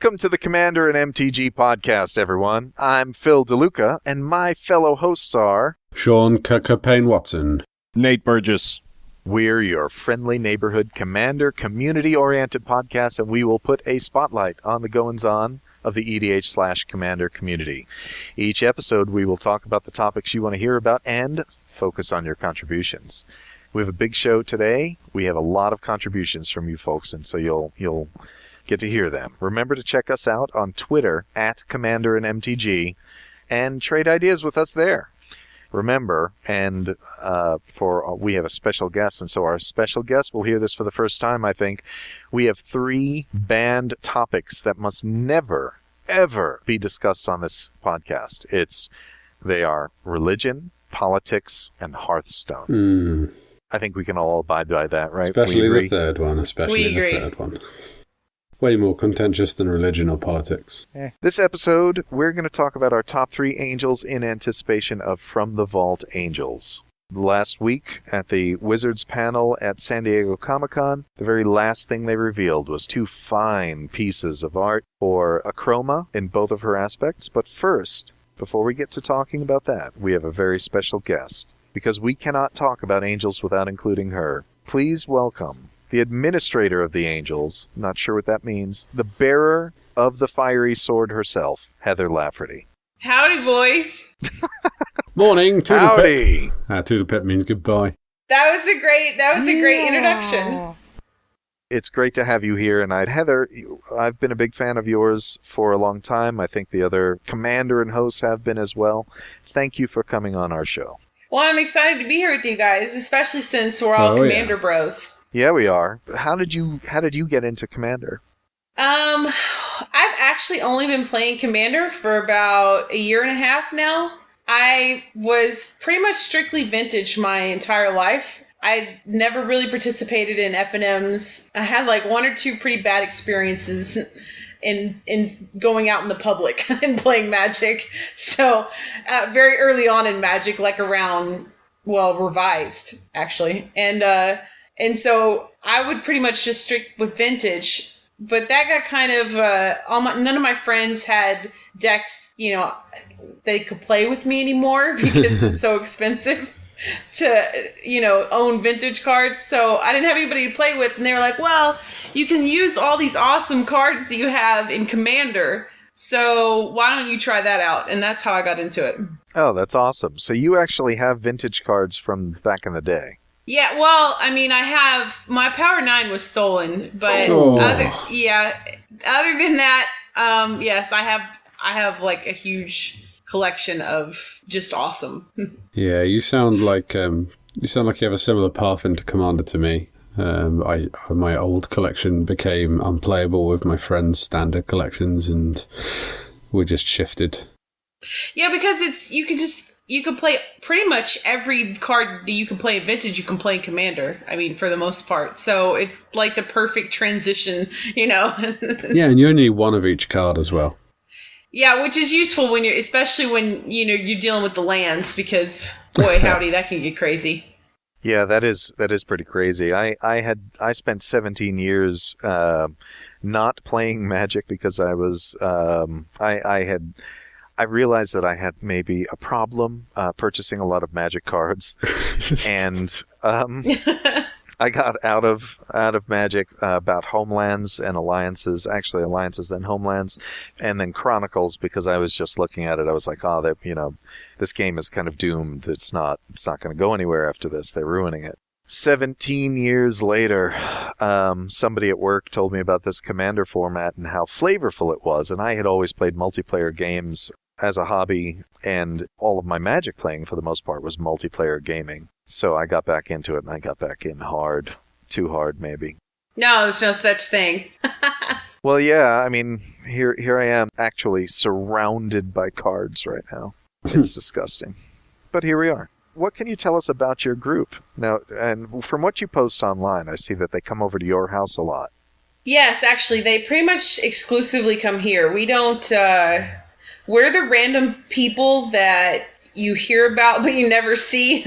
Welcome to the Commanderin MTG podcast, everyone. I'm Phil DeLuca, and my fellow hosts are... Sean Payne-Watson. Nate Burgess. We're your friendly neighborhood Commander community-oriented podcast, and we will put a spotlight on the goings-on of the EDH/Commander community. Each episode, we will talk about the topics you want to hear about and focus on your contributions. We have a big show today. We have a lot of contributions from you folks, and so you'll get to hear them. Remember to check us out on Twitter at Commanderin MTG and trade ideas with us there. Remember, and we have a special guest, and so our special guest will hear this for the first time, I think. We have 3 banned topics that must never, ever be discussed on this podcast. They are religion, politics, and Hearthstone. I think we can all abide by that, right? Especially the third one. Way more contentious than religion or politics. This episode, we're going to talk about our top 3 angels in anticipation of From the Vault Angels. Last week, at the Wizards panel at San Diego Comic-Con, the very last thing they revealed was 2 fine pieces of art for Akroma in both of her aspects. But first, before we get to talking about that, we have a very special guest, because we cannot talk about angels without including her. Please welcome the administrator of the angels, not sure what that means, the bearer of the fiery sword herself, Heather Lafferty. Howdy, boys. Morning, Howdy. Toodlepip means goodbye. That was a great introduction. It's great to have you here, and Heather, I've been a big fan of yours for a long time. I think the other Commander and hosts have been as well. Thank you for coming on our show. Well, I'm excited to be here with you guys, especially since we're all Commander bros. Yeah, we are. How did you get into Commander? I've actually only been playing Commander for about a year and a half now. I was pretty much strictly vintage my entire life. I never really participated in FNMs. I had like 1 or 2 pretty bad experiences in going out in the public and playing Magic. So very early on in Magic, like around, revised actually. And so I would pretty much just stick with vintage, but that got kind of, none of my friends had decks, they could play with me anymore because it's so expensive to, own vintage cards. So I didn't have anybody to play with, and they were like, well, you can use all these awesome cards that you have in Commander, so why don't you try that out? And that's how I got into it. Oh, that's awesome. So you actually have vintage cards from back in the day. Yeah, well, I mean, my Power 9 was stolen, but other than that, yes, I have like a huge collection of just awesome. Yeah, you sound like you have a similar path into Commander to me. My old collection became unplayable with my friends' standard collections, and we just shifted. Yeah, because you can play pretty much every card that you can play in Vintage, you can play in Commander, I mean, for the most part. So it's like the perfect transition, Yeah, and you only need 1 of each card as well. Yeah, which is useful especially when, you're dealing with the lands, because, boy, howdy, that can get crazy. Yeah, that is pretty crazy. I spent 17 years not playing Magic because I was I realized that I had maybe a problem purchasing a lot of Magic cards, and I got out of Magic about Homelands and Alliances, actually Alliances, then Homelands, and then Chronicles, because I was just looking at it. I was like, this game is kind of doomed. It's not going to go anywhere after this. They're ruining it. 17 years later, somebody at work told me about this Commander format and how flavorful it was, and I had always played multiplayer games as a hobby, and all of my Magic playing for the most part was multiplayer gaming. So I got back into it, and I got back in hard. Too hard, maybe. No, there's no such thing. Well, yeah, I mean, here I am actually surrounded by cards right now. It's disgusting. But here we are. What can you tell us about your group? Now, and from what you post online, I see that they come over to your house a lot. Yes, actually, they pretty much exclusively come here. We don't, we're the random people that you hear about but you never see.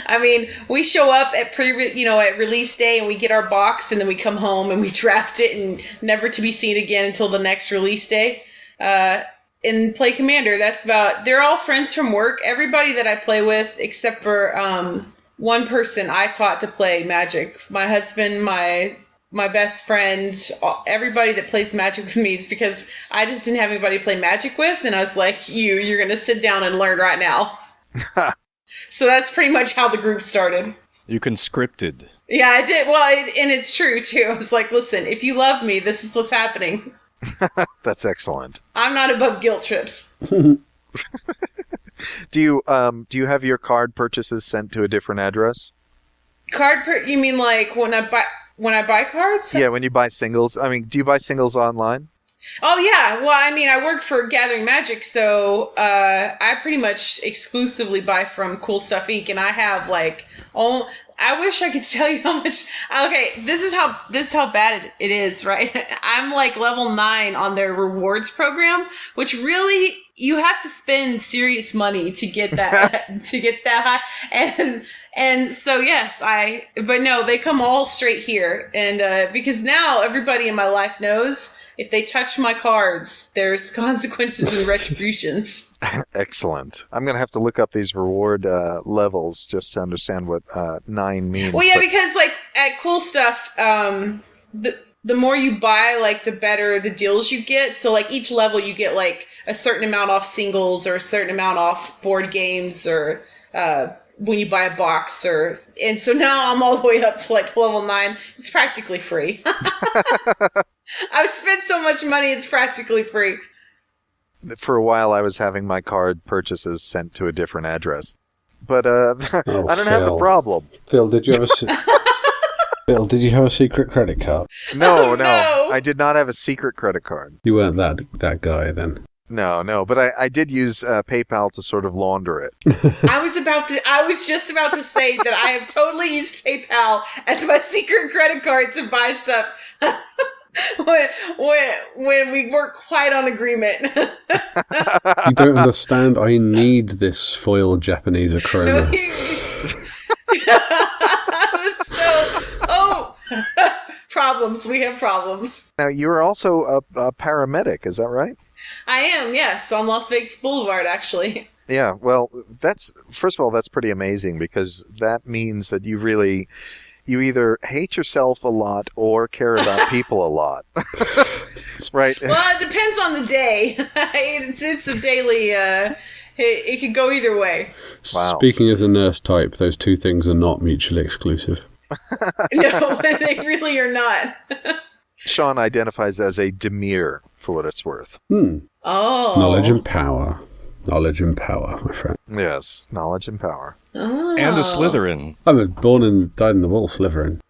I mean, we show up at at release day and we get our box and then we come home and we draft it and never to be seen again until the next release day. And play Commander. They're all friends from work. Everybody that I play with, except for one person I taught to play Magic. My husband, my best friend, everybody that plays Magic with me is because I just didn't have anybody to play Magic with, and I was like, you're going to sit down and learn right now. So that's pretty much how the group started. You conscripted. Yeah, I did. Well, and it's true, too. I was like, listen, if you love me, this is what's happening. That's excellent. I'm not above guilt trips. Do you have your card purchases sent to a different address? You mean like when I buy cards? Yeah, when you buy singles. I mean, do you buy singles online? Oh yeah. Well, I mean, I work for Gathering Magic, so I pretty much exclusively buy from Cool Stuff Inc. And I have I wish I could tell you how much. Okay, this is how bad it is, right? I'm like level 9 on their rewards program, which really you have to spend serious money to get that to get that high. And so yes, but no, they come all straight here, and because now everybody in my life knows if they touch my cards, there's consequences and retributions. Excellent. I'm going to have to look up these reward levels just to understand what 9 means. Well, yeah, because like at Cool Stuff, the more you buy, like the better the deals you get. So like each level you get like a certain amount off singles or a certain amount off board games or when you buy a box and so now I'm all the way up to like level 9. It's practically free. I've spent so much money, it's practically free. For a while, I was having my card purchases sent to a different address, but I don't have a problem. Phil, did you have a secret credit card? No, I did not have a secret credit card. You weren't that guy then. No, but I did use PayPal to sort of launder it. I was just about to say that I have totally used PayPal as my secret credit card to buy stuff. When we weren't quite on agreement. You don't understand. I need this foil Japanese Akroma. Problems. We have problems. Now, you're also a paramedic, is that right? I am, yes, on Las Vegas Boulevard, actually. Yeah, well, first of all, that's pretty amazing because that means that you either hate yourself a lot or care about people a lot. Right? Well, it depends on the day. It's a daily, it could go either way. Wow. Speaking as a nurse type, those two things are not mutually exclusive. No, they really are not. Sean identifies as a demure, for what it's worth. Oh. Knowledge and power. Knowledge and power, my friend. Yes, knowledge and power. Oh. And a Slytherin. I'm born and died in the wool Slytherin.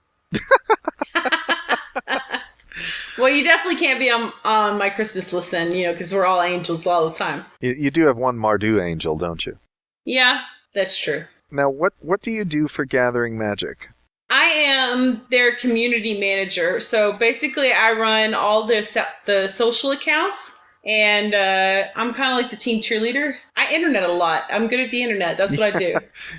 Well, you definitely can't be on my Christmas list then, because we're all angels all the time. You do have one Mardu angel, don't you? Yeah, that's true. Now, what do you do for Gathering Magic? I am their community manager. So basically, I run all the social accounts. And I'm kind of like the team cheerleader. I internet a lot. I'm good at the internet. That's what I do.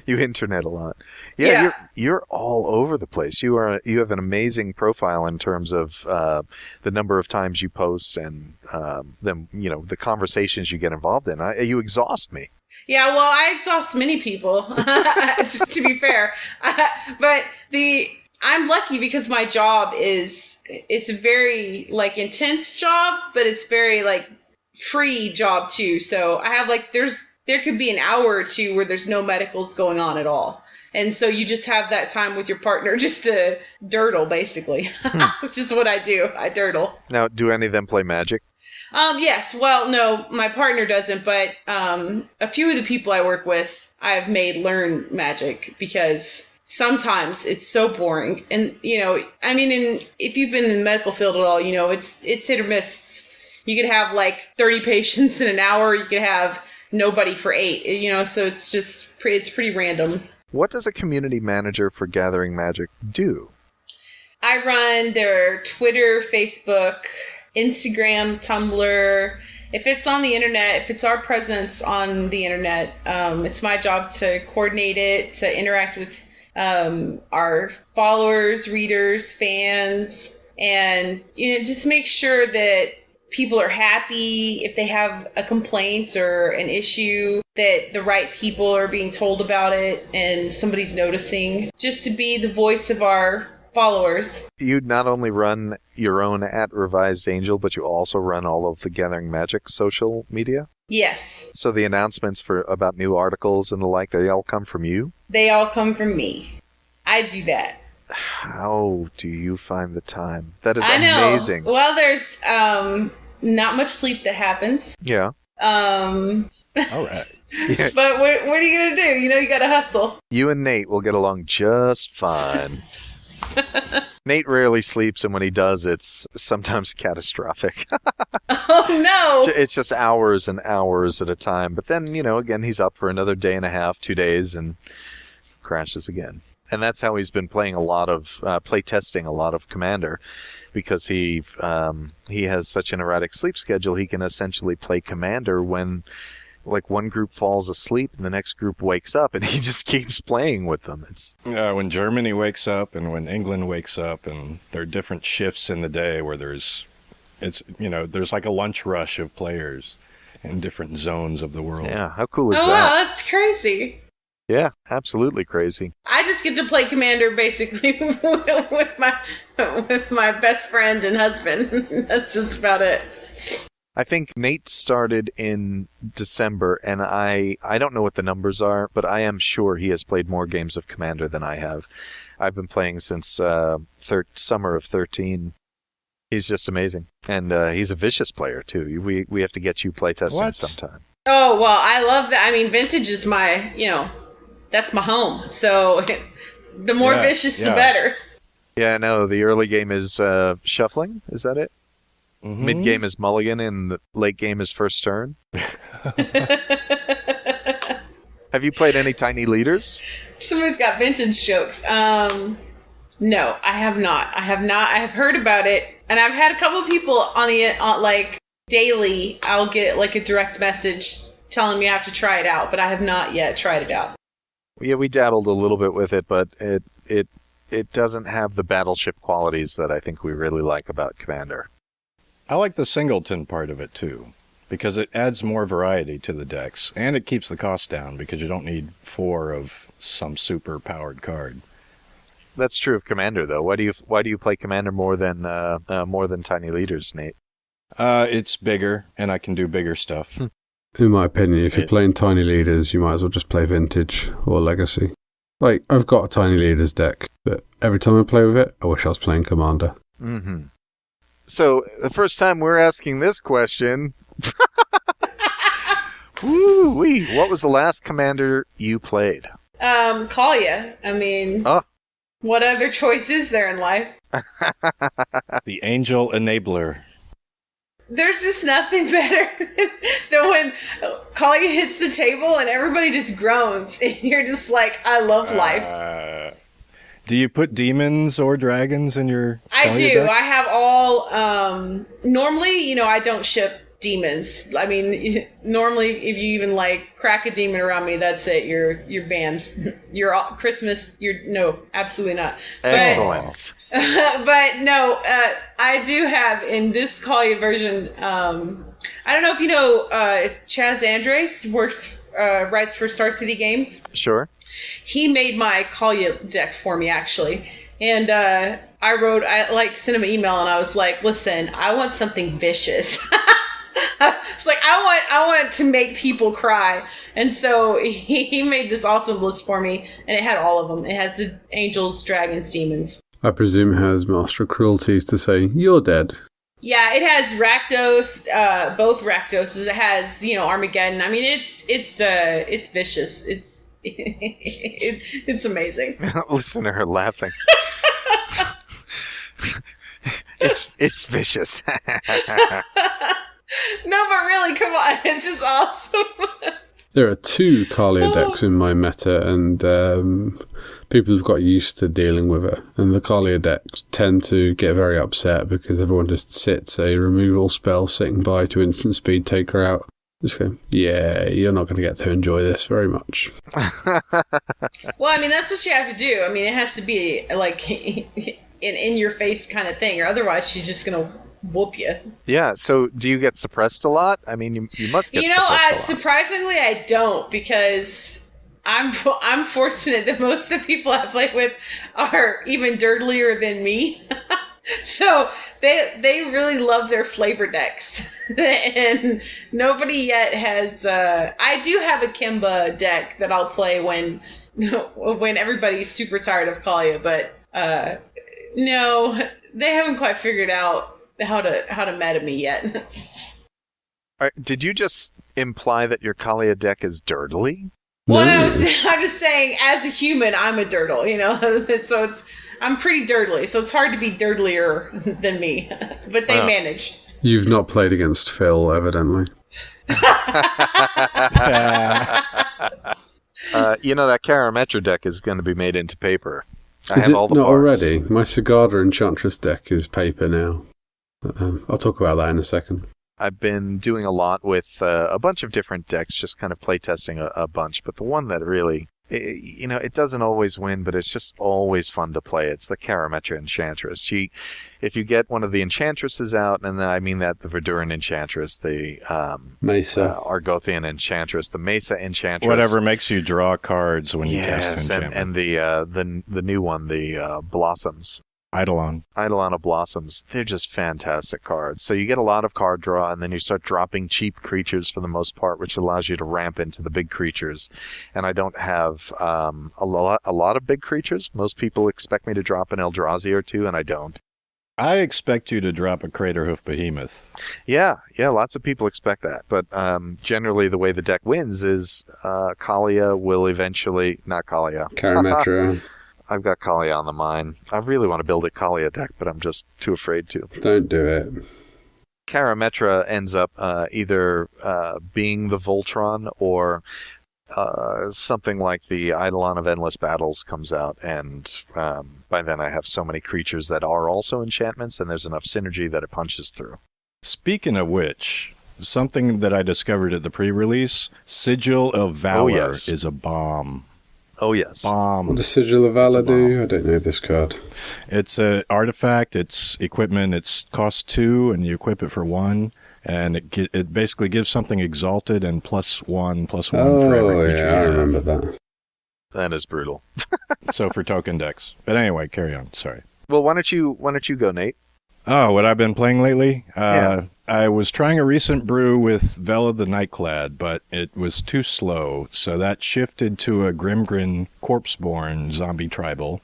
You internet a lot. Yeah. You're all over the place. You have an amazing profile in terms of the number of times you post and the conversations you get involved in. You exhaust me. Yeah, well, I exhaust many people, to be fair. But I'm lucky because my job it's a very intense job, but it's very free job too. So I have there could be an hour or two where there's no medicals going on at all. And so you just have that time with your partner just to dirtle, basically, which is what I do. I dirtle. Now, do any of them play Magic? Yes. Well, no, my partner doesn't, but a few of the people I work with, I've made learn Magic because sometimes it's so boring. And, if you've been in the medical field at all, it's hit or miss. You could have 30 patients in an hour. You could have nobody for 8, so it's just, it's pretty random. What does a community manager for Gathering Magic do? I run their Twitter, Facebook, Instagram, Tumblr, if it's on the internet, if it's our presence on the internet, it's my job to coordinate it, to interact with our followers, readers, fans, and just make sure that people are happy. If they have a complaint or an issue, that the right people are being told about it and somebody's noticing. Just to be the voice of our followers. You not only run your own @RevisedAngel, but you also run all of the Gathering Magic social media? Yes. So the announcements about new articles and the like, they all come from you? They all come from me. I do that. How do you find the time? That is I know. amazing. Well, there's not much sleep that happens. Yeah. All right. Yeah. But what are you going to do? You got to hustle. You and Nate will get along just fine. Nate rarely sleeps, and when he does, it's sometimes catastrophic. Oh, no. It's just hours and hours at a time. But then, again, he's up for another day and a half, 2 days, and crashes again. And that's how he's been playing play testing a lot of Commander, because he has such an erratic sleep schedule. He can essentially play Commander when, like, one group falls asleep and the next group wakes up, and he just keeps playing with them. It's when Germany wakes up and when England wakes up, and there are different shifts in the day where there's like a lunch rush of players in different zones of the world. Yeah, how cool is Oh, that? wow, that's crazy. Yeah, absolutely crazy. I just get to play Commander basically with my best friend and husband. That's just about it. I think Nate started in December, and I don't know what the numbers are, but I am sure he has played more games of Commander than I have. I've been playing since summer of 13. He's just amazing. And he's a vicious player, too. We have to get you playtesting sometime. Oh, well, I love that. I mean, Vintage is my, that's my home. So the more vicious, the better. Yeah, I know. The early game is shuffling. Is that it? Mm-hmm. Mid game is mulligan, and the late game is first turn. Have you played any tiny leaders? Somebody's got vintage jokes. No, I have not. I have heard about it, and I've had a couple of people on like daily. I'll get like a direct message telling me I have to try it out, but I have not yet tried it out. Yeah, we dabbled a little bit with it, but it doesn't have the battleship qualities that I think we really like about Commander. I like the singleton part of it, too, because it adds more variety to the decks, and it keeps the cost down because you don't need 4 of some super-powered card. That's true of Commander, though. Why do you play Commander more than Tiny Leaders, Nate? It's bigger, and I can do bigger stuff. In my opinion, if you're playing Tiny Leaders, you might as well just play Vintage or Legacy. Like, I've got a Tiny Leaders deck, but every time I play with it, I wish I was playing Commander. Mm-hmm. So, the first time we're asking this question... Woo-wee! What was the last Commander you played? Kaalia. I mean... Oh. What other choice is there in life? The Angel Enabler. There's just nothing better than when Kaalia hits the table and everybody just groans. And you're just like, I love life. Do you put demons or dragons in your I Kaalia do. deck? I have all... normally, I don't ship demons. I mean, normally, if you even crack a demon around me, that's it. You're banned. You're all, Christmas. No, absolutely not. Excellent. But no, I do have in this Kaalia version. I don't know if you know Chaz Andres writes for Star City Games. Sure. He made my Kaalia deck for me actually, and I sent him an email and I was like, listen, I want something vicious. It's like I want to make people cry, and so he made this awesome list for me, and it had all of them. It has the angels, dragons, demons. I presume it has Master of Cruelties to say you're dead. Yeah, it has Rakdos, both Rakdoses. It has Armageddon. I mean, it's vicious. It's amazing. Listen to her laughing. It's vicious. No, but really, come on. It's just awesome. There are 2 Kaalia decks in my meta, and people have got used to dealing with it. And the Kaalia decks tend to get very upset because everyone just sits a removal spell sitting by to instant speed take her out. Just go, yeah, you're not going to get to enjoy this very much. Well, I mean, that's what you have to do. I mean, it has to be like in your face kind of thing, or otherwise she's just going to whoop you. Yeah, so do you get suppressed a lot? I mean, you must get suppressed a lot. Surprisingly, I don't, because I'm fortunate that most of the people I play with are even dirtier than me. So they really love their flavor decks. And nobody yet has... I do have a Kimba deck that I'll play when everybody's super tired of Kaalia, but no, they haven't quite figured out how to meta me yet. Did you just imply that your Kaalia deck is dirtily? Well, I'm just saying, as a human, I'm a dirtle, you know? So I'm pretty dirtly, so it's hard to be dirtlier than me. But they manage. You've not played against Phil, evidently. You know, that Karametra deck is going to be made into paper. Is it not already? My Sigarda Enchantress deck is paper now. I'll talk about that in a second. I've been doing a lot with a bunch of different decks, just kind of playtesting a bunch. But the one that really... it doesn't always win, but it's just always fun to play. It's the Karametra Enchantress. If you get one of the Enchantresses out, and I mean that the Verduran Enchantress, the Mesa, Argothian Enchantress, the Mesa Enchantress, whatever makes you draw cards when you cast an enchantment, and the new one, the Blossoms. Eidolon of Blossoms. They're just fantastic cards. So you get a lot of card draw, and then you start dropping cheap creatures for the most part, which allows you to ramp into the big creatures. And I don't have a lot of big creatures. Most people expect me to drop an Eldrazi or two, and I don't. I expect you to drop a Craterhoof Behemoth. Yeah, lots of people expect that. But generally the way the deck wins is Kaalia will eventually... Not Kaalia. Karametra. I've got Kaalia on the mind. I really want to build a Kaalia deck, but I'm just too afraid to. Don't do it. Karametra ends up either being the Voltron or something like the Eidolon of Endless Battles comes out, and by then I have so many creatures that are also enchantments, and there's enough synergy that it punches through. Speaking of which, something that I discovered at the pre-release, Sigil of Valor is a bomb. Oh, yes. Bomb. What does Sigil of Valor do? I don't know this card. It's an artifact. It's equipment. It's cost 2, and you equip it for 1. And it basically gives something exalted and +1/+1 for every creature. Yeah, I remember that. That is brutal. So for token decks. But anyway, carry on. Sorry. Well, why don't you go, Nate? Oh, what I've been playing lately? I was trying a recent brew with Vela the Night-Clad, but it was too slow, so that shifted to a GrimGrin Corpseborn zombie tribal.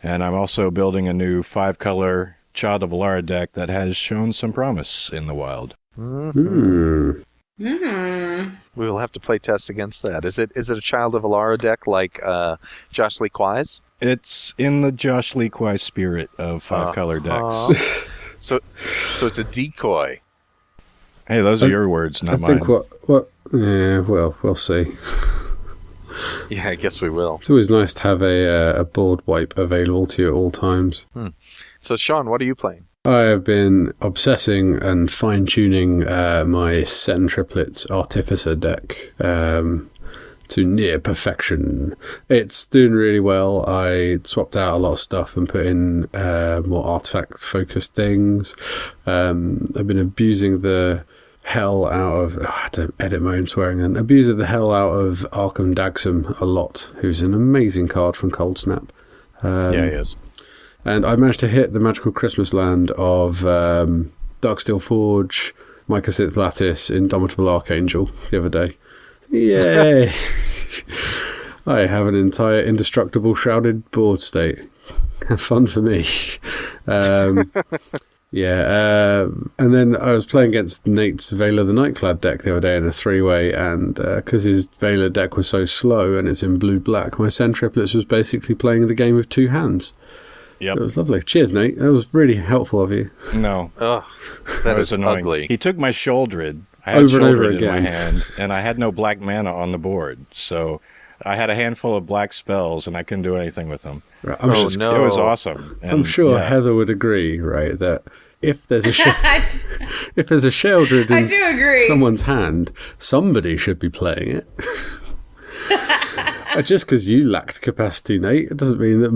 And I'm also building a new 5-color Child of Alara deck that has shown some promise in the wild. We will have to play test against that. Is it a Child of Alara deck like Josh Lee Kwai's? It's in the Josh Lee Kwai spirit of 5-color decks. So it's a decoy. Hey, those are your words, not mine. I think yeah, well, we'll see. Yeah, I guess we will. It's always nice to have a board wipe available to you at all times. So, Sean, what are you playing? I have been obsessing and fine-tuning my Sen Triplets Artificer deck to near perfection. It's doing really well. I swapped out a lot of stuff and put in more artifact-focused things. I've been abusing the hell out of... I had to edit my own swearing then. Abusing the hell out of Arkham Dagsum a lot, who's an amazing card from Cold Snap. Yeah, he is. And I managed to hit the magical Christmas land of Darksteel Forge, Mycosynth Lattice, Indomitable Archangel the other day. Yay! I have an entire indestructible shrouded board state. Fun for me. And then I was playing against Nate's Vela the Night-Clad deck the other day in a 3-way, and because his Vela deck was so slow and it's in blue-black, my Sen Triplets was basically playing the game with 2 hands. Yep. It was lovely. Cheers, Nate. That was really helpful of you. No. Oh, that was annoying. Ugly. He took my Sholdred. I had over and over Children in my again. hand, and I had no black mana on the board, so I had a handful of black spells, and I couldn't do anything with them. Right, Oh, no. It was awesome. I'm And, sure yeah. Heather would agree, right, that if there's a if there's a Sheldred I in do agree. someone's hand, somebody should be playing it. Just because you lacked capacity, Nate, it doesn't mean that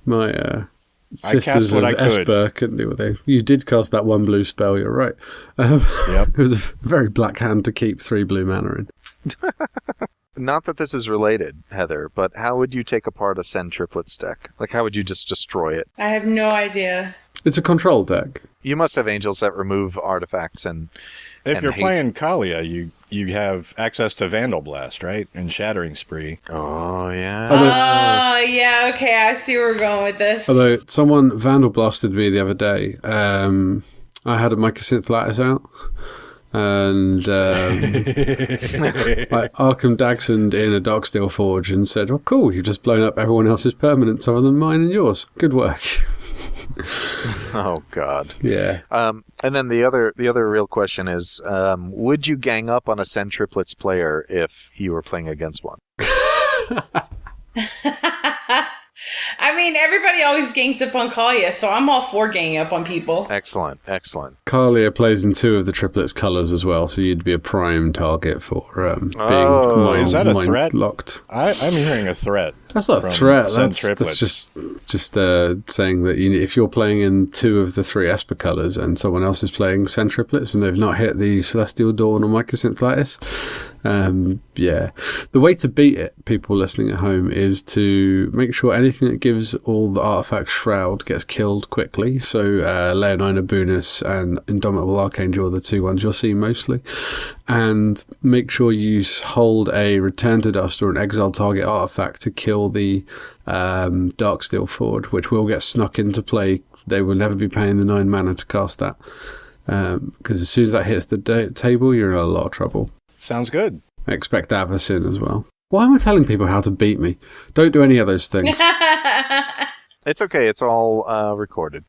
my sisters of what I could. Esper couldn't do what they. You did cast that one blue spell. You're right. Yep. It was a very black hand to keep 3 blue mana in. Not that this is related, Heather, but how would you take apart a Sen Triplets deck? Like, how would you just destroy it? I have no idea. It's a control deck. You must have angels that remove artifacts and If and you're hate. playing Kaalia, you have access to Vandal Blast, right? And Shattering Spree. Oh, yeah. Oh, yeah, okay, I see where we're going with this. Although someone Vandal blasted me the other day. I had a Mycosynth Lattice out. And I Arkham Dagsoned in a Darksteel Forge and said, "Oh, cool! You've just blown up everyone else's permanents other than mine and yours. Good work." Oh, God. Yeah. And then the other real question is, would you gang up on a Sen Triplets player if you were playing against one? I mean, everybody always gangs up on Kaalia, so I'm all for ganging up on people. Excellent, excellent. Kaalia plays in 2 of the triplets colours as well, so you'd be a prime target for being Oh. mind, Is that a mind threat? locked. I'm hearing a threat. That's not a from threat. Sen That's Triplets. just saying that if you're playing in 2 of the 3 Esper colours and someone else is playing Sen Triplets and they've not hit the Celestial Dawn or Mycosynth Lattice, yeah. The way to beat it, people listening at home, is to make sure anything that gives all the artifact shroud gets killed quickly. So Leonina Boonus and Indomitable Archangel are the 2 ones you'll see mostly. And make sure you hold a Return to Dust or an Exile target artifact to kill the Darksteel Forge, which will get snuck into play. They will never be paying the 9 mana to cast that. Because as soon as that hits the table, you're in a lot of trouble. Sounds good. I expect Avacyn as well. Why am I telling people how to beat me? Don't do any of those things. It's okay, it's all recorded.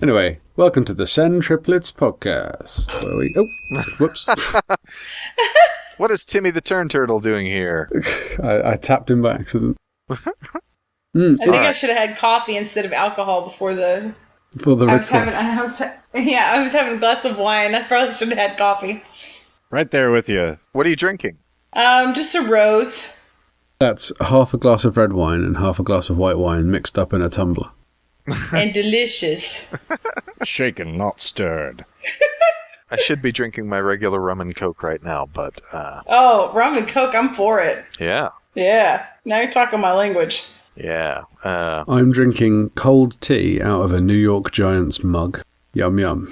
Anyway, welcome to the Sen Triplets podcast. Where we... Oh, whoops. What is Timmy the Turn Turtle doing here? I tapped him by accident. I think I Alright. should have had coffee instead of alcohol before the... For the I was record. having a glass of wine. I probably should have had coffee. Right there with you. What are you drinking? Just a rose. That's half a glass of red wine and half a glass of white wine mixed up in a tumbler. And delicious. Shaken, not stirred. I should be drinking my regular rum and coke right now, but Oh, rum and coke, I'm for it. yeah. Yeah, now you're talking my language. Yeah. I'm drinking cold tea out of a New York Giants mug. Yum yum.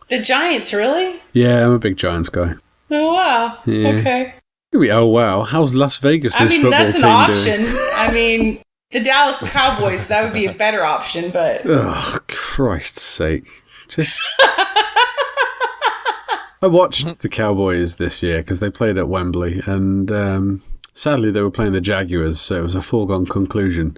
The Giants, really? Yeah, I'm a big Giants guy. Oh, wow. Yeah. Okay. Oh wow, how's Las Vegas' I mean, football that's an team option. doing? I mean, the Dallas Cowboys, that would be a better option, but... Oh, Christ's sake. Just... I watched the Cowboys this year because they played at Wembley, and sadly they were playing the Jaguars, so it was a foregone conclusion.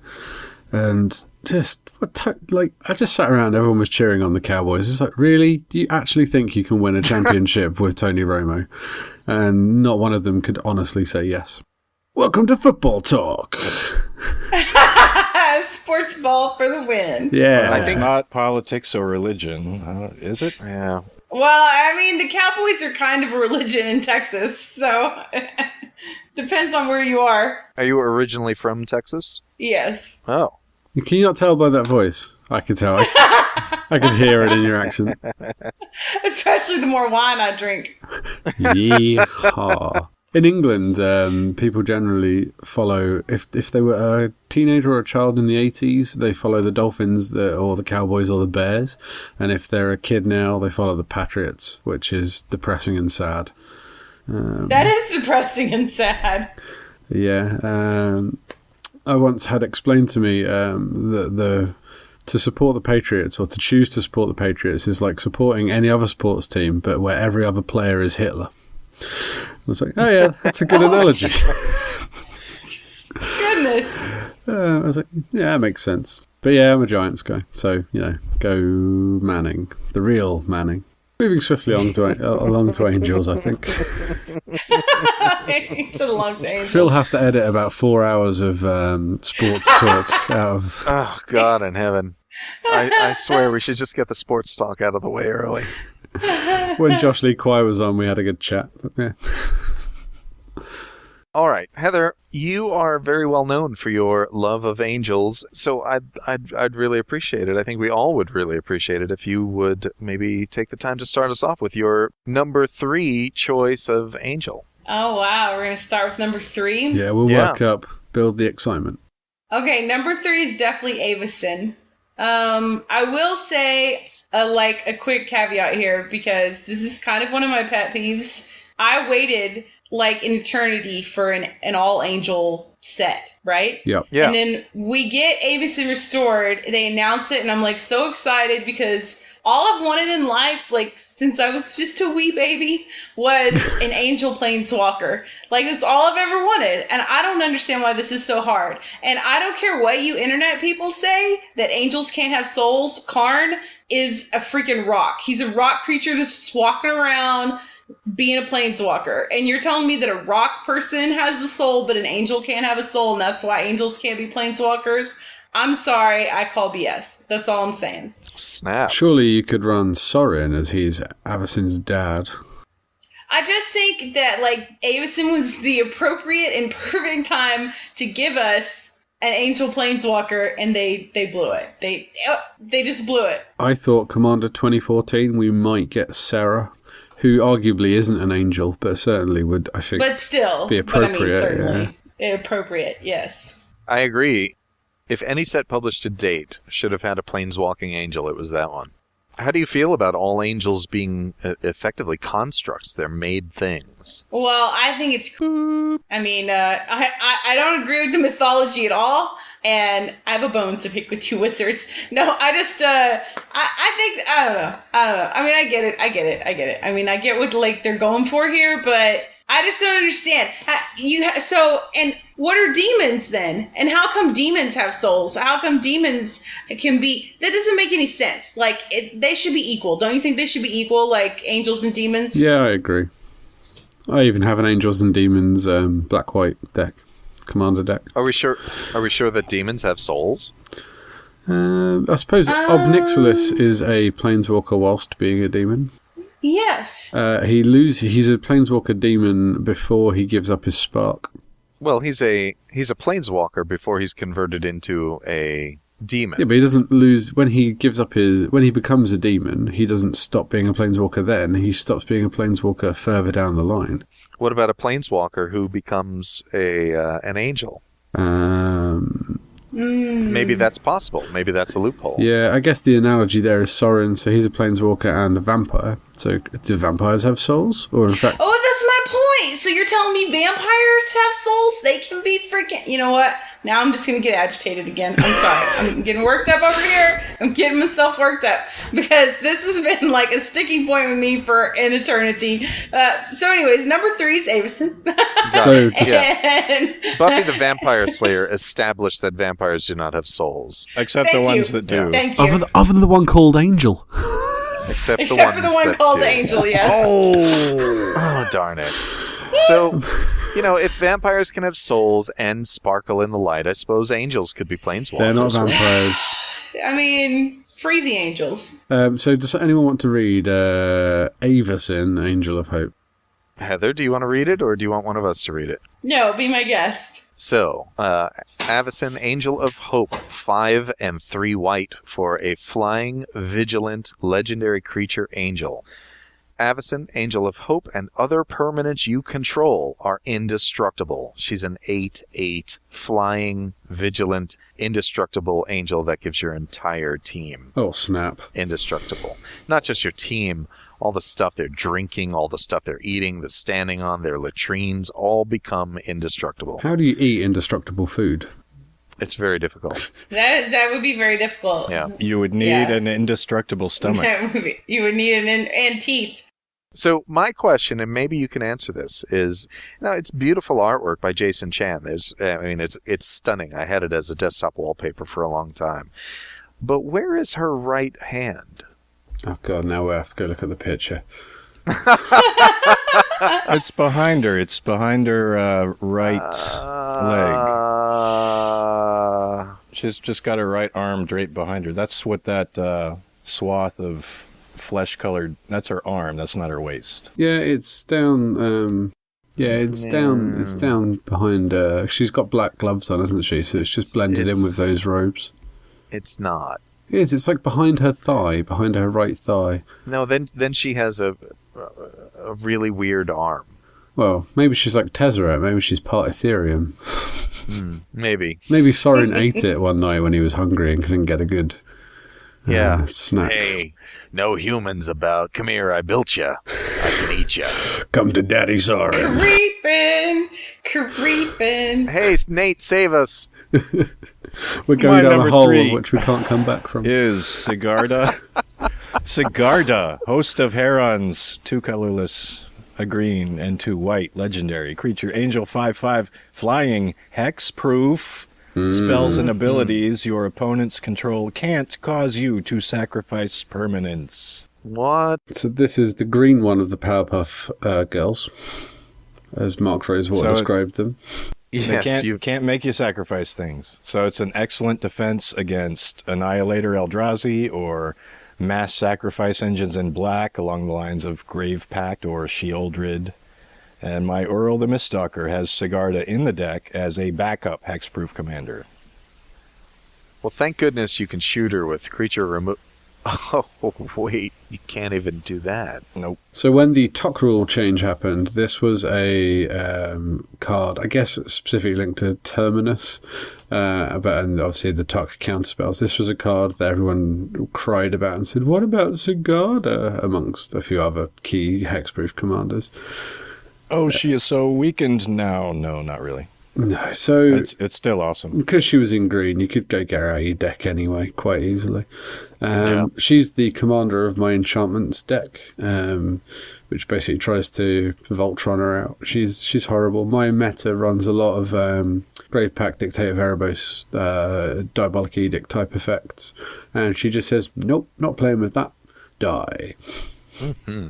And just, I just sat around, everyone was cheering on the Cowboys. It's like, really? Do you actually think you can win a championship with Tony Romo? And not one of them could honestly say yes. Welcome to Football Talk. Sports ball for the win. Yeah. It's not politics or religion, is it? Yeah. Well, I mean, the Cowboys are kind of a religion in Texas, so depends on where you are. Are you originally from Texas? Yes. Oh. Can you not tell by that voice? I could tell. I could hear it in your accent. Especially the more wine I drink. Yeehaw. In England, people generally follow, if they were a teenager or a child in the 80s, they follow the Dolphins or the Cowboys or the Bears. And if they're a kid now, they follow the Patriots, which is depressing and sad. That is depressing and sad. Yeah. I once had explained to me that to support the Patriots or to choose to support the Patriots is like supporting any other sports team, but where every other player is Hitler. I was like, oh yeah, that's a good analogy. Goodness. I was like, yeah, that makes sense. But yeah, I'm a Giants guy. So, go Manning. The real Manning. Moving swiftly along to Angels, I think. It's along to Angels. Phil has to edit about 4 hours of sports talk out of... Oh, God in heaven. I swear we should just get the sports talk out of the way early. When Josh Lee Kwai was on, we had a good chat. But yeah. All right, Heather, you are very well known for your love of angels, so I'd really appreciate it. I think we all would really appreciate it if you would maybe take the time to start us off with your number 3 choice of angel. Oh, wow. We're going to start with number 3? Yeah, we'll work up, build the excitement. Okay, number 3 is definitely Avacyn. I will say a quick caveat here, because this is kind of one of my pet peeves. I waited like an eternity for an all angel set, right? Yep. Yeah. And then we get Avacyn restored. They announce it, and I'm like so excited because all I've wanted in life, like since I was just a wee baby, was an angel planeswalker. Like that's all I've ever wanted, and I don't understand why this is so hard. And I don't care what you internet people say that angels can't have souls. Karn is a freaking rock. He's a rock creature that's just walking around being a planeswalker, and you're telling me that a rock person has a soul but an angel can't have a soul, and that's why angels can't be planeswalkers? I'm sorry, I call BS. That's all I'm saying. Snap. Surely you could run Sorin as he's Avacyn's dad. I just think that like Avacyn was the appropriate and perfect time to give us an angel planeswalker, and they blew it. They just blew it. I thought Commander 2014 we might get Serra, who arguably isn't an angel, but certainly would, I think, but still be appropriate. But I mean, certainly appropriate, yes. I agree. If any set published to date should have had a planeswalking angel, it was that one. How do you feel about all angels being effectively constructs? They're made things. Well, I think it's cool. I mean, I don't agree with the mythology at all, and I have a bone to pick with you wizards. No, I just, I think, I don't know. I mean, I get it. I mean, I get what, like, they're going for here, but I just don't understand. And what are demons then? And how come demons have souls? How come demons can be... That doesn't make any sense. Like, they should be equal. Don't you think they should be equal, like angels and demons? Yeah, I agree. I even have an Angels and Demons black-white deck, commander deck. Are we sure that demons have souls? I suppose Obnixilis is a planeswalker whilst being a demon. Yes. He's a planeswalker demon before he gives up his spark. Well, he's a planeswalker before he's converted into a demon. Yeah, but he doesn't lose when he becomes a demon. He doesn't stop being a planeswalker then. He stops being a planeswalker further down the line. What about a planeswalker who becomes an angel? Maybe that's possible. Maybe that's a loophole. Yeah, I guess the analogy there is Sorin, so he's a planeswalker and a vampire. So do vampires have souls? Or in fact... Oh, that's my point! So you're telling me vampires have souls? They can be freaking... You know what? Now I'm just going to get agitated again. I'm sorry. I'm getting worked up over here. I'm getting myself worked up. Because this has been like a sticking point with me for an eternity. So anyways, number 3 is Avacyn. Buffy the Vampire Slayer established that vampires do not have souls. Except the ones that do. Thank you. Other than the one called Angel. Except for the one called do. Angel, yes. Oh, darn it. So, if vampires can have souls and sparkle in the light, I suppose angels could be planeswalkers. They're not vampires. I mean, free the angels. So does anyone want to read Avacyn, Angel of Hope? Heather, do you want to read it, or do you want one of us to read it? No, be my guest. So, Avacyn, Angel of Hope, 5 and 3 white for a flying, vigilant, legendary creature angel. Avacyn, Angel of Hope, and other permanents you control are indestructible. She's an 8/8 flying, vigilant, indestructible angel that gives your entire team. Oh, snap. Indestructible. Not just your team, all the stuff they're drinking, all the stuff they're eating, the standing on, their latrines, all become indestructible. How do you eat indestructible food? It's very difficult. That would be very difficult. Yeah. You would need an indestructible stomach. You would need and teeth. So my question, and maybe you can answer this, is it's beautiful artwork by Jason Chan. It's stunning. I had it as a desktop wallpaper for a long time. But where is her right hand? Oh god, now we have to go look at the picture. It's behind her. It's behind her right leg. She's just got her right arm draped behind her. That's what that swath of flesh-colored... That's her arm. That's not her waist. Yeah, it's down... it's down behind her. She's got black gloves on, hasn't she? So it's just blended in with those robes. It's not. It is. It's like behind her thigh, behind her right thigh. No, then she has a really weird arm. Well, maybe she's like Tezzeret. Maybe she's part Ethereum. Maybe. Maybe Sorin ate it one night when he was hungry and couldn't get a good snack. Hey, no humans about. Come here, I built you. I can eat you. Come to Daddy Sorin. Creeping. Hey, Nate, save us. We're going down a hole 3 which we can't come back from. Is Sigarda. Sigarda, host of Herons, 2 colorless, a green, and 2 white, legendary creature, Angel 5/5, flying, hex-proof. Spells and abilities your opponents control can't cause you to sacrifice permanents. What? So this is the green one of the Powerpuff Girls, as Mark Rosewater described them. Yes, they can't make you sacrifice things. So it's an excellent defense against Annihilator Eldrazi or mass sacrifice engines in black along the lines of Grave Pact or Sheoldred. And my Uriel the Miststalker has Sigarda in the deck as a backup hexproof commander. Well, thank goodness you can shoot her with creature remove. Oh, wait, you can't even do that. Nope. So when the Tok rule change happened, this was a card, I guess specifically linked to Terminus, and obviously the Tok counterspells. This was a card that everyone cried about and said, what about Sigarda, amongst a few other key hexproof commanders. Oh, she is so weakened now. No, not really. No, so... It's still awesome. Because she was in green, you could go get her out of your deck anyway, quite easily. She's the commander of my enchantments deck, which basically tries to Voltron her out. She's horrible. My meta runs a lot of Grave Pact, Dictate of Erebos, Diabolic Edict type effects, and she just says, nope, not playing with that. Die. Mm-hmm.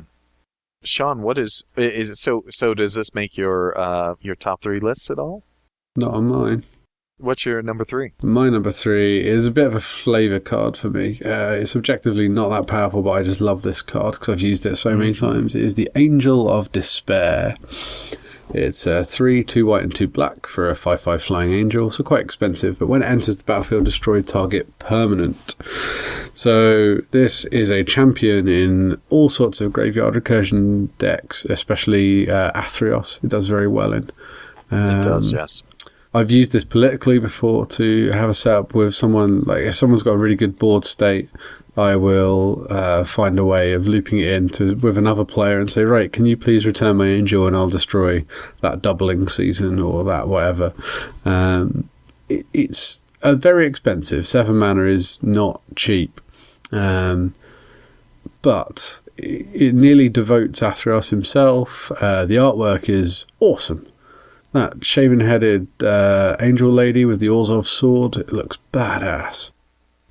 Sean, what is it? So does this make your top 3 lists at all? Not on mine. What's your number 3? My number 3 is a bit of a flavour card for me. It's objectively not that powerful, but I just love this card because I've used it so many times. It is the Angel of Despair. It's 3, 2 white and 2 black for a 5/5 flying angel, so quite expensive, but when it enters the battlefield, destroy target permanent. So this is a champion in all sorts of graveyard recursion decks, especially Athreos. It does very well in. It does, yes. I've used this politically before to have a setup with someone, like if someone's got a really good board state, I will find a way of looping it in with another player and say, right, can you please return my angel and I'll destroy that doubling season or that whatever. It's very expensive. 7 mana is not cheap. But it nearly devotes Athreos himself. The artwork is awesome. That shaven-headed angel lady with the Orzhov sword, it looks badass.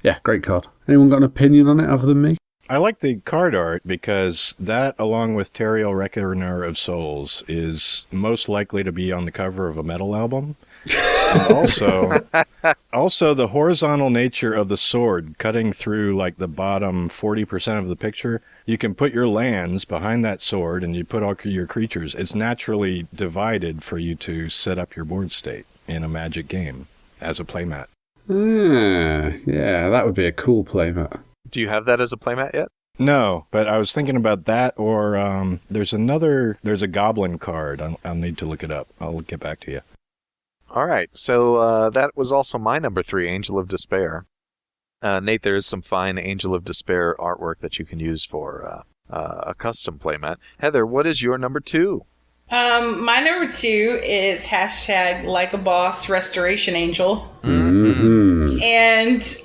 Yeah, great card. Anyone got an opinion on it other than me? I like the card art because that, along with Teriel Reckoner of Souls, is most likely to be on the cover of a metal album. And also the horizontal nature of the sword cutting through like the bottom 40% of the picture. You can put your lands behind that sword and you put all your creatures. It's naturally divided for you to set up your board state in a Magic game as a playmat. Yeah, that would be a cool playmat. Do you have that as a playmat yet? No, but I was thinking about that, or there's a Goblin card. I'll need to look it up. I'll get back to you. All right, so that was also my number 3, Angel of Despair. Nate, there is some fine Angel of Despair artwork that you can use for a custom playmat. Heather, what is your number 2? My number 2 is #LikeABoss Restoration Angel. Mm-hmm. And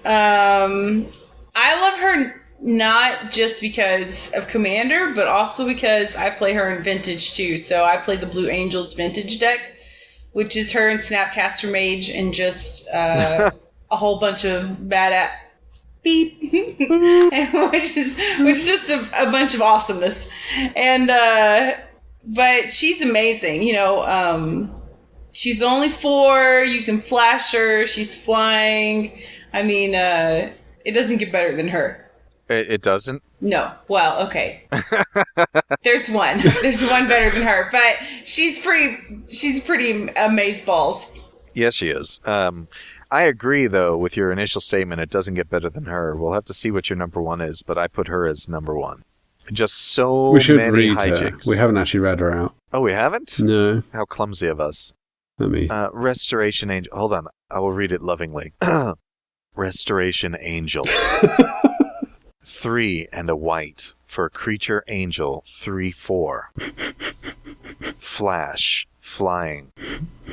I love her not just because of Commander, but also because I play her in Vintage too. So I play the Blue Angels Vintage deck, which is her and Snapcaster Mage and just a whole bunch of beep, which is just a bunch of awesomeness. And but she's amazing. She's only 4. You can flash her. She's flying. I mean, it doesn't get better than her. It doesn't? No. Well, okay. There's one. There's one better than her, but she's pretty amazeballs. Yes, she is. I agree, though, with your initial statement. It doesn't get better than her. We'll have to see what your number 1 is, but I put her as number 1. Just so we should many read hijinks. Her. We haven't actually read her out. Oh, we haven't? No. How clumsy of us. Let me. Restoration Angel. Hold on. I will read it lovingly. Restoration Angel. 3 and a white for creature angel 3/4. Flash. Flying.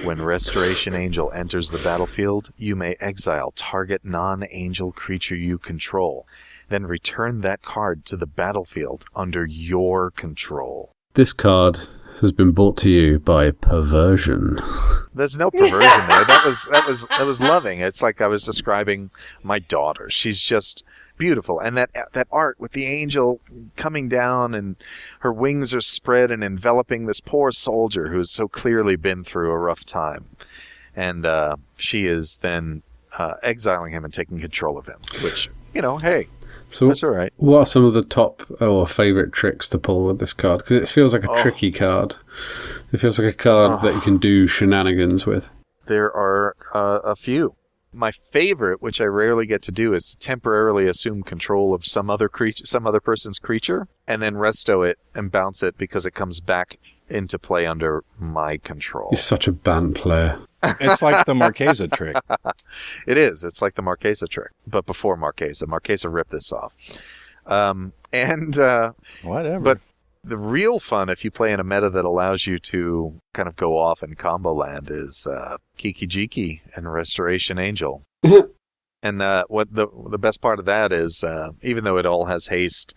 When Restoration Angel enters the battlefield, you may exile target non-angel creature you control. Then return that card to the battlefield under your control. This card has been brought to you by Perversion. There's no perversion there. That was loving. It's like I was describing my daughter. She's just beautiful, and that art with the angel coming down and her wings are spread and enveloping this poor soldier who has so clearly been through a rough time, and she is then exiling him and taking control of him, which, hey, so that's all right. What are some of the top or favorite tricks to pull with this card? Because it feels like a tricky card. It feels like a card that you can do shenanigans with. There are a few. My favorite, which I rarely get to do, is temporarily assume control of some other person's creature, and then resto it and bounce it because it comes back into play under my control. You're such a band player. It's like the Marquesa trick. It is. It's like the Marquesa trick, but before Marquesa. Marquesa ripped this off. Whatever. But the real fun, if you play in a meta that allows you to kind of go off in combo land, is Kiki Jiki and Restoration Angel. And what the best part of that is, even though it all has haste,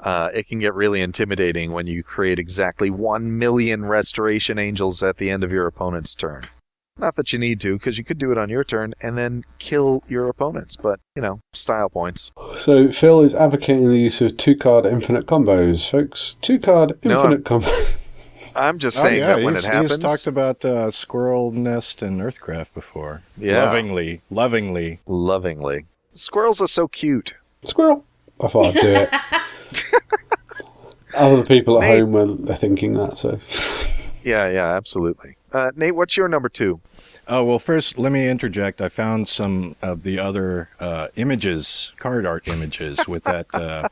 it can get really intimidating when you create exactly 1 million Restoration Angels at the end of your opponent's turn. Not that you need to, because you could do it on your turn and then kill your opponents, but, style points. So Phil is advocating the use of 2-card infinite combos, folks. 2-card infinite combos. I'm just saying that when it happens. He's talked about Squirrel Nest and Earthcraft before. Yeah. Lovingly. Squirrels are so cute. Squirrel. I thought I'd do it. Other people at home were thinking that, so... Yeah, absolutely. Nate, what's your number 2? Oh, well, first, let me interject. I found some of the other images, card art images, with that,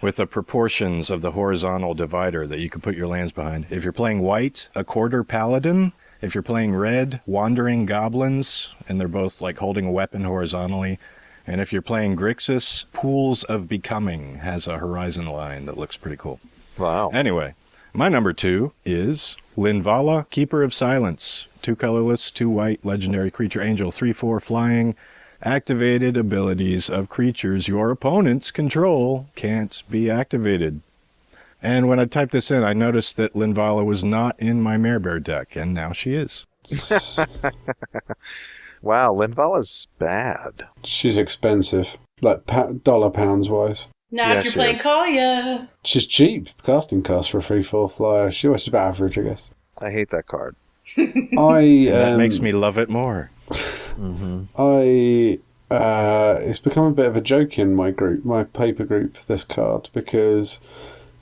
with the proportions of the horizontal divider that you can put your lands behind. If you're playing white, a quarter paladin. If you're playing red, wandering goblins, and they're both like holding a weapon horizontally. And if you're playing Grixis, Pools of Becoming has a horizon line that looks pretty cool. Wow. Anyway, my number 2 is Linvala, Keeper of Silence. 2 colorless, 2 white, legendary creature angel, 3/4 flying. Activated abilities of creatures your opponents control can't be activated. And when I typed this in, I noticed that Linvala was not in my Mare Bear deck, and now she is. Wow, Linvala's bad. She's expensive, like dollar pounds wise. Not if you're playing Kaalia. She's cheap. Casting cost for a 3/4 flyer. She's about average, I guess. I hate that card. That makes me love it more. It's become a bit of a joke in my paper group, this card, because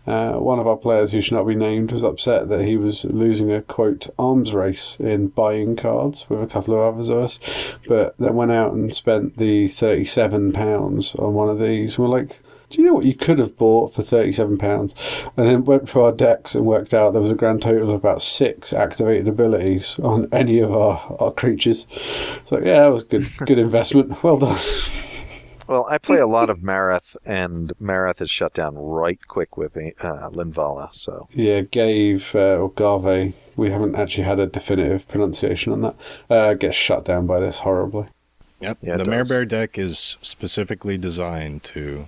one of our players, who should not be named, was upset that he was losing a, quote, arms race in buying cards with a couple of others of us, but then went out and spent the £37 on one of these. We're like, do you know what you could have bought for £37? And then went through our decks and worked out there was a grand total of about 6 activated abilities on any of our creatures. So yeah, that was good investment. Well done. Well, I play a lot of Marath, and Marath is shut down right quick with Linvala. So yeah, Gave or Garve, we haven't actually had a definitive pronunciation on that. Gets shut down by this horribly. Yep, yeah, the Mare Bear deck is specifically designed to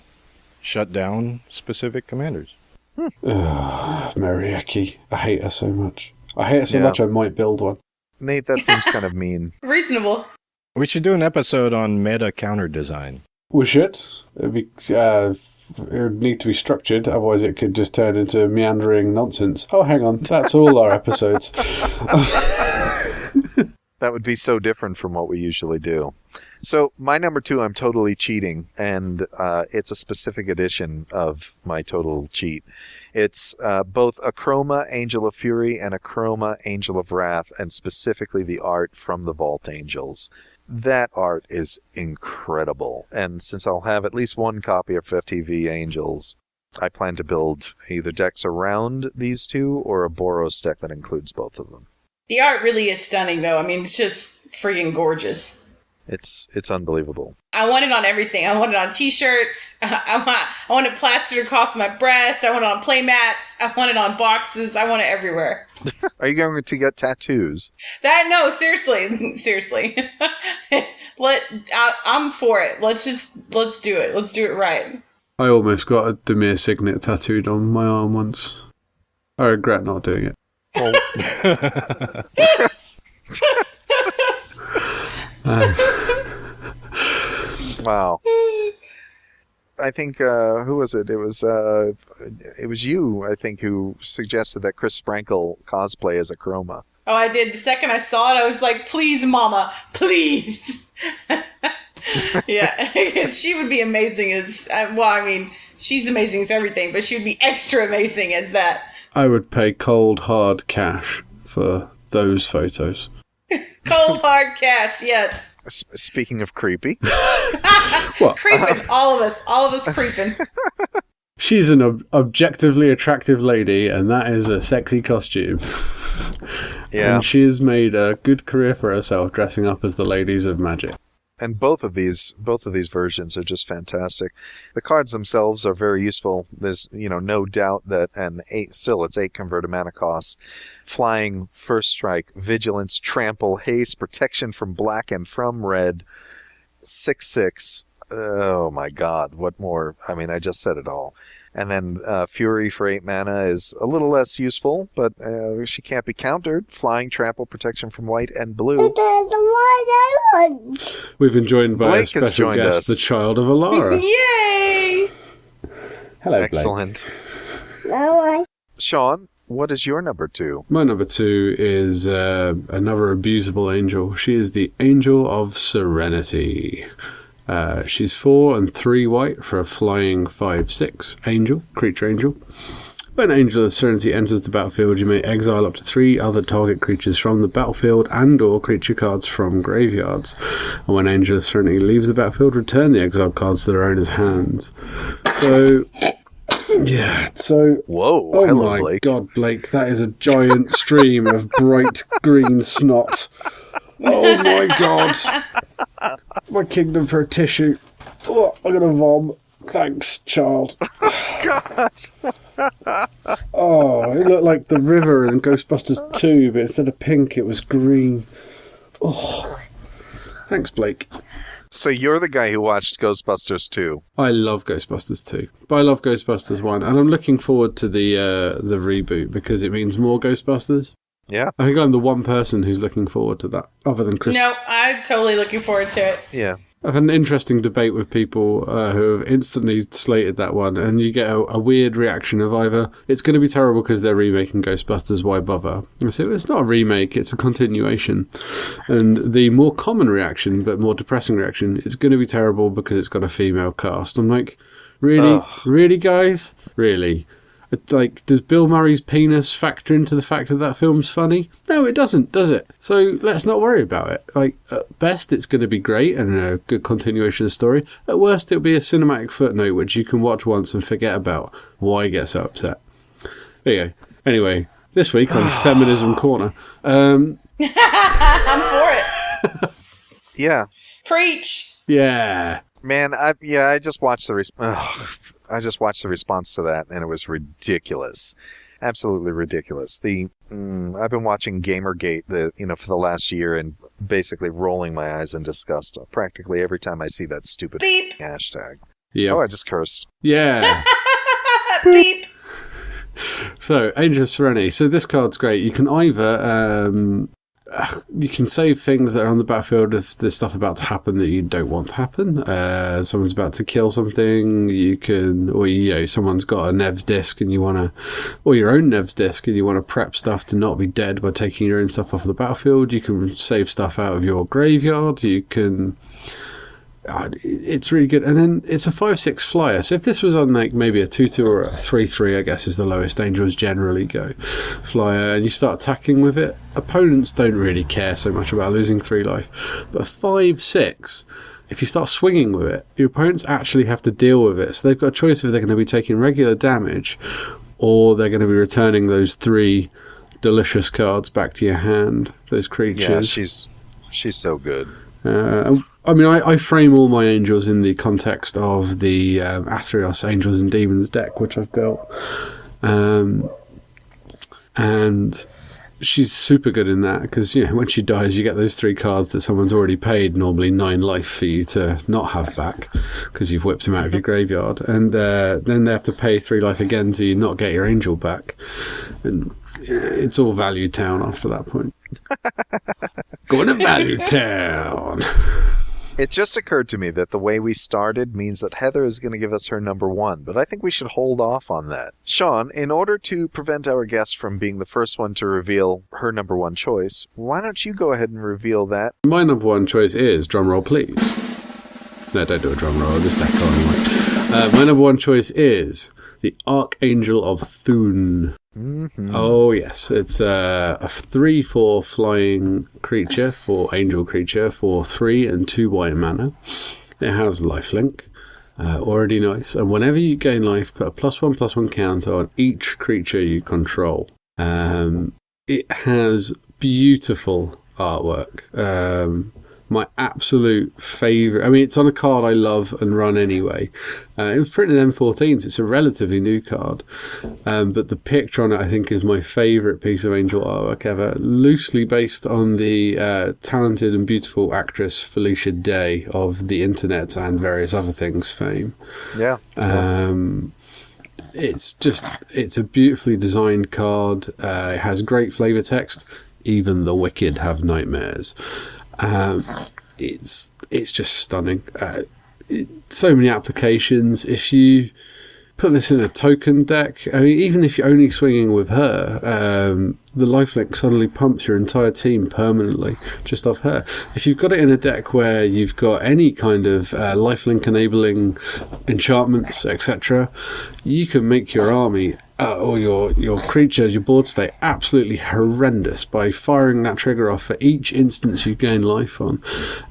shut down specific commanders. Mariaki. I hate her so much. I hate her so much I might build one. Nate, that seems kind of mean. Reasonable. We should do an episode on meta counter design. We should. It would need to be structured, otherwise it could just turn into meandering nonsense. Oh, hang on, that's all our episodes. That would be so different from what we usually do. So my number 2, I'm totally cheating, and it's a specific edition of my total cheat. It's both Akroma, Angel of Fury, and Akroma, Angel of Wrath, and specifically the art from the Vault Angels. That art is incredible, and since I'll have at least one copy of FTV Angels, I plan to build either decks around these two or a Boros deck that includes both of them. The art really is stunning, though. I mean, it's just freaking gorgeous. It's unbelievable. I want it on everything. I want it on T-shirts. I want it plastered across my breast. I want it on play mats. I want it on boxes. I want it everywhere. Are you going to get tattoos? No, seriously. I'm for it. Let's do it. Let's do it right. I almost got a Demir signet tattooed on my arm once. I regret not doing it. Oh. Wow. I think who was it? It was you, I think, who suggested that Chris Sprankle cosplay as Akroma. Oh, I did. The second I saw it, I was like, "Please, Mama, please." Yeah, she would be amazing as. She's amazing as everything, but she would be extra amazing as that. I would pay cold, hard cash for those photos. Cold, hard cash, yes. Speaking of creepy. What? Creeping, all of us creeping. She's an objectively attractive lady, and that is a sexy costume. Yeah. And she has made a good career for herself dressing up as the ladies of Magic. And both of these versions are just fantastic. The cards themselves are very useful. There's no doubt that it's 8 converted mana costs. Flying, first strike, vigilance, trample, haste, protection from black and from red. 6/6. Oh my god, what more? I mean, I just said it all. And then Fury for 8 mana is a little less useful, but she can't be countered. Flying, trample, protection from white and blue. We've been joined by Blake a special guest, the child of Alara. Yay! Hello, Blake. Excellent. Sean, what is your number 2? My number 2 is another abusable angel. She is the Angel of Serenity. She's 4 and 3 white for a flying 5/6 angel, creature angel. When Angel of Serenity enters the battlefield, you may exile up to 3 other target creatures from the battlefield and/or creature cards from graveyards. And when Angel of Serenity leaves the battlefield, return the exiled cards to their owner's hands. So, yeah. So, whoa! Oh hello, my Blake. God, Blake! That is a giant stream of bright green snot. Oh my God! My kingdom for a tissue. Oh, I'm gonna vom. Thanks, child. God. Oh, it looked like the river in Ghostbusters 2, but instead of pink, it was green. Oh, thanks, Blake. So you're the guy who watched Ghostbusters 2. I love Ghostbusters 2, but I love Ghostbusters 1, and I'm looking forward to the reboot because it means more Ghostbusters. Yeah. I think I'm the one person who's looking forward to that, other than Chris. No, I'm totally looking forward to it. Yeah. I've had an interesting debate with people who have instantly slated that one, and you get a weird reaction of either it's going to be terrible because they're remaking Ghostbusters, why bother? I say, it's not a remake, it's a continuation. And the more common reaction, but more depressing reaction, it's going to be terrible because it's got a female cast. I'm like, really? Ugh. Really, guys? Really? Like, does Bill Murray's penis factor into the fact that film's funny? No, it doesn't, does it? So let's not worry about it. Like, at best, it's going to be great and a good continuation of the story. At worst, it'll be a cinematic footnote which you can watch once and forget about. Why get so upset? There you go. Anyway, this week on Feminism Corner. I'm for it. Yeah. Preach. Yeah. Man, I just watched the response to that, and it was ridiculous, absolutely ridiculous. I've been watching Gamergate, for the last year, and basically rolling my eyes in disgust practically every time I see that stupid Beep. hashtag. Yeah. Oh, I just cursed. Yeah. Beep. So, Angel of Serenity. So this card's great. You can either you can save things that are on the battlefield if there's stuff about to happen that you don't want to happen. Someone's about to kill something, you can, or someone's got a Nev's disc and you want to, or your own Nev's disc and you want to prep stuff to not be dead by taking your own stuff off the battlefield. You can save stuff out of your graveyard. You can. It's really good. And then it's a 5/6 flyer. So if this was on like maybe a 2/2 or a 3/3, I guess is the lowest angels generally go flyer, and you start attacking with it, opponents don't really care so much about losing 3 life. But 5/6, if you start swinging with it, your opponents actually have to deal with it. So they've got a choice if they're going to be taking regular damage or they're going to be returning those 3 delicious cards back to your hand, those creatures. Yeah, she's so good. I mean, I frame all my angels in the context of the Athreos Angels and Demons deck, which I've built. And she's super good in that because, when she dies, you get those 3 cards that someone's already paid normally 9 life for you to not have back because you've whipped them out of your graveyard. And then they have to pay 3 life again to not get your angel back. And it's all value town after that point. Going to value town. It just occurred to me that the way we started means that Heather is going to give us her number 1, but I think we should hold off on that. Sean, in order to prevent our guest from being the first one to reveal her number 1 choice, why don't you go ahead and reveal that? My number 1 choice is, drumroll please. No, don't do a drum roll, just echo anyway. My number 1 choice is the Archangel of Thune. Mm-hmm. Oh yes, it's a 3/4 flying creature for angel creature for 3 and 2 white mana. It has lifelink, already nice. And whenever you gain life, put a +1/+1 counter on each creature you control. It has beautiful artwork. My absolute favourite. I mean, it's on a card I love and run anyway. It was printed in M14, so it's a relatively new card. But the picture on it, I think, is my favourite piece of angel artwork ever. Loosely based on the talented and beautiful actress Felicia Day of the internet and various other things fame. Yeah. It's a beautifully designed card. It has great flavour text. Even the wicked have nightmares. It's just stunning. So many applications. If you put this in a token deck, I mean, even if you're only swinging with her, the lifelink suddenly pumps your entire team permanently just off her. If you've got it in a deck where you've got any kind of lifelink enabling enchantments, etc., you can make your army or your creature, your board state, absolutely horrendous by firing that trigger off for each instance you gain life on.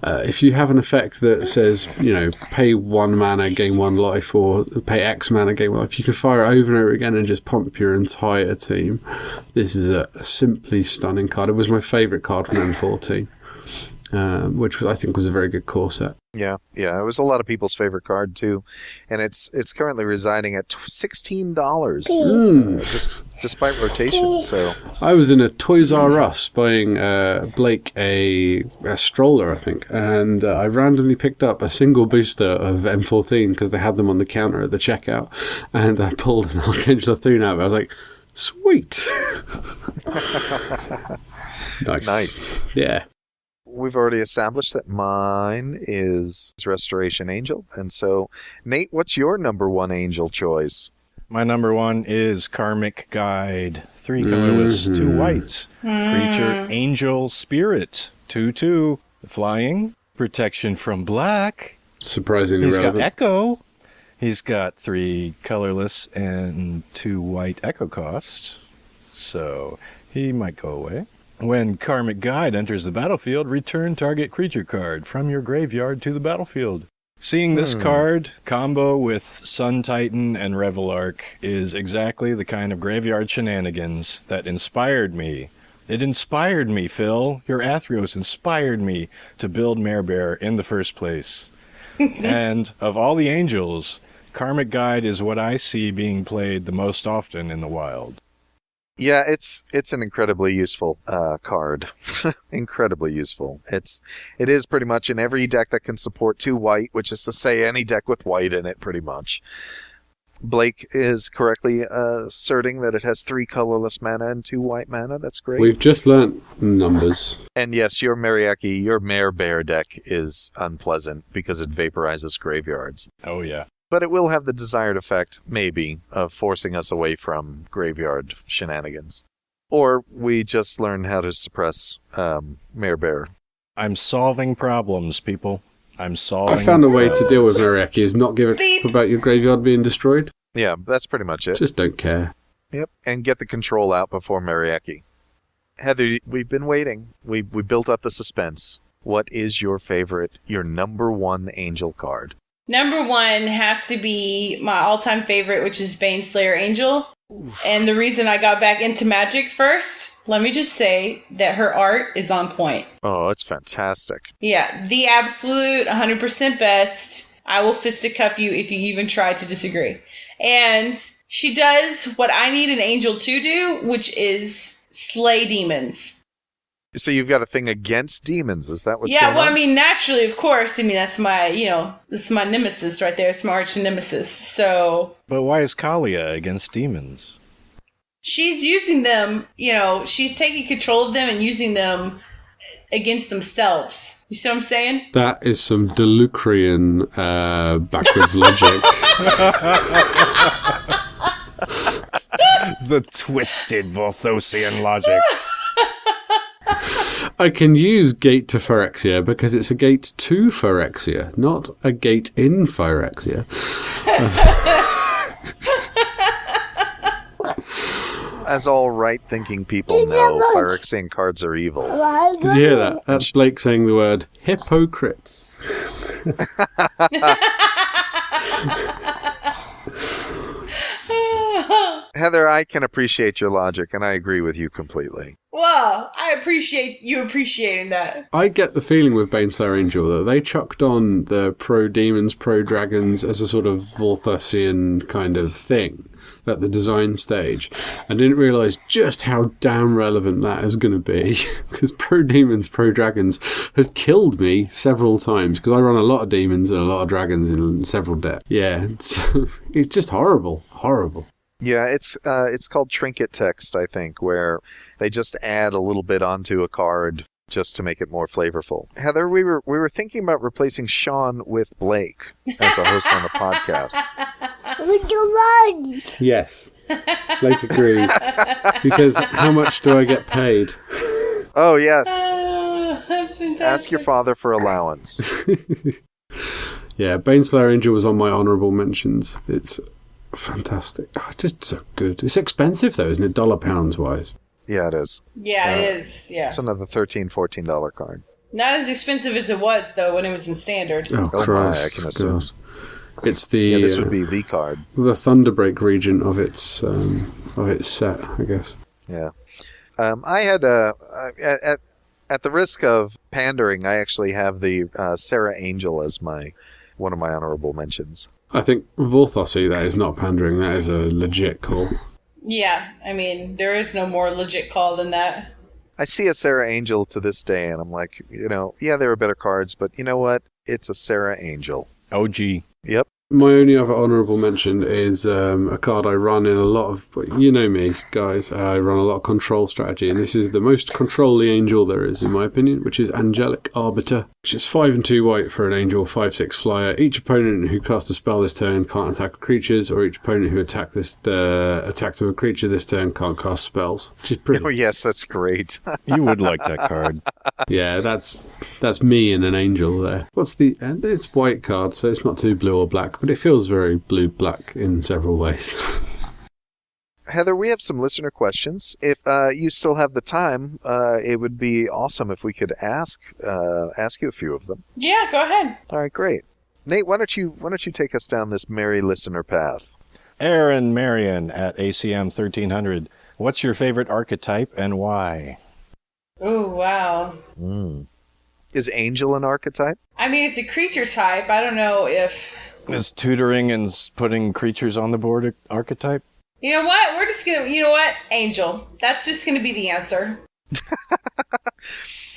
If you have an effect that says, pay 1 mana, gain 1 life, or pay X mana, gain 1 life, you can fire it over and over again and just pump your entire team. This is a simply stunning card. It was my favourite card from M14, which I think was a very good core set. Yeah, it was a lot of people's favorite card too, and it's currently residing at $16, despite rotation. So I was in a Toys R Us buying Blake a stroller, I think, and I randomly picked up a single booster of M14 because they had them on the counter at the checkout, and I pulled an Archangel of Thune out. I was like, sweet, nice, yeah. We've already established that mine is Restoration Angel. And so, Nate, what's your number 1 angel choice? My number 1 is Karmic Guide. 3 colorless, 2 whites. Creature, Angel, Spirit. 2/2. Flying. Protection from black. Surprisingly relevant. He's got Echo. He's got 3 colorless and 2 white Echo costs. So, he might go away. When Karmic Guide enters the battlefield, return target creature card from your graveyard to the battlefield. Seeing this card combo with Sun Titan and Revelark is exactly the kind of graveyard shenanigans that inspired me. It inspired me, Phil. Your Athreos inspired me to build Marebear in the first place. And of all the angels, Karmic Guide is what I see being played the most often in the wild. Yeah, it's an incredibly useful card. Incredibly useful. It is pretty much in every deck that can support 2 white, which is to say any deck with white in it, pretty much. Blake is correctly asserting that it has 3 colorless mana and 2 white mana. That's great. We've just learnt numbers. And yes, your Mariaki, your Mare Bear deck is unpleasant because it vaporizes graveyards. Oh, yeah. But it will have the desired effect, maybe, of forcing us away from graveyard shenanigans. Or we just learn how to suppress Mare Bear. I'm solving problems, people. I found a way to deal with Mariaki is not give a about your graveyard being destroyed. Yeah, that's pretty much it. Just don't care. Yep, and get the control out before Mariaki. Heather, we've been waiting. We built up the suspense. What is your favorite, your number 1 Angel card? Number 1 has to be my all-time favorite, which is Baneslayer Angel. Oof. And the reason I got back into Magic first, let me just say that her art is on point. Oh, it's fantastic. Yeah, the absolute 100% best. I will fisticuff you if you even try to disagree. And she does what I need an angel to do, which is slay demons. So you've got a thing against demons, is that what's going on? Yeah, well, I mean, naturally, of course. I mean, that's my nemesis right there. It's my arch nemesis, so... But why is Kaalia against demons? She's using them, she's taking control of them and using them against themselves. You see what I'm saying? That is some Delucrian backwards logic. The twisted Vorthosian logic. I can use gate to Phyrexia because it's a gate to Phyrexia, not a gate in Phyrexia. As all right-thinking people know, Phyrexian cards are evil. Did you hear that? That's Blake saying the word hypocrites. Heather, I can appreciate your logic, and I agree with you completely. Well, I appreciate you appreciating that. I get the feeling with Baneslayer Angel that they chucked on the pro-demons, pro-dragons as a sort of Vorthosian kind of thing at the design stage, and didn't realise just how damn relevant that is going to be, because pro-demons, pro-dragons has killed me several times, because I run a lot of demons and a lot of dragons in several decks. Yeah, it's just horrible. Yeah, it's called trinket text, I think, where they just add a little bit onto a card just to make it more flavorful. Heather, we were thinking about replacing Sean with Blake as a host on the podcast. Yes, Blake agrees. He says, "How much do I get paid?" Oh yes, that's fantastic. Ask your father for allowance. Yeah, Baneslayer Angel was on my honourable mentions. It's fantastic. Oh, it's just so good. It's expensive though, isn't it? £pounds wise. Yeah, it is. Yeah, it is. Yeah. It's another $13, $14 card. Not as expensive as it was though when it was in standard. Oh Christ! My, I can assume. God. It's the this would be the card. The Thunderbreak region of its set, I guess. Yeah. I had at the risk of pandering, I actually have the Serra Angel as one of my honorable mentions. I think Vorthosy, that is not pandering, that is a legit call. Yeah, I mean, there is no more legit call than that. I see a Serra Angel to this day, and I'm like, yeah, there are better cards, but you know what? It's a Serra Angel. OG. Yep. My only other honourable mention is a card I run in a lot of... You know me, guys. I run a lot of control strategy, and this is the most control-y angel there is, in my opinion, which is Angelic Arbiter, which is 5 and 2 white for an angel, 5/6 flyer. Each opponent who casts a spell this turn can't attack creatures, or each opponent who attacked with a creature this turn can't cast spells, which is pretty... Oh, yes, that's great. You would like that card. Yeah, that's me and an angel there. It's white card, so it's not too blue or black, but it feels very blue-black in several ways. Heather, we have some listener questions. If you still have the time, it would be awesome if we could ask you a few of them. Yeah, go ahead. All right, great. Nate, why don't you take us down this merry listener path? Aaron Marion at ACM 1300. What's your favorite archetype and why? Oh, wow. Is Angel an archetype? I mean, it's a creature type. I don't know if... Is tutoring and putting creatures on the board an archetype? You know what? We're just going to... Angel. That's just going to be the answer.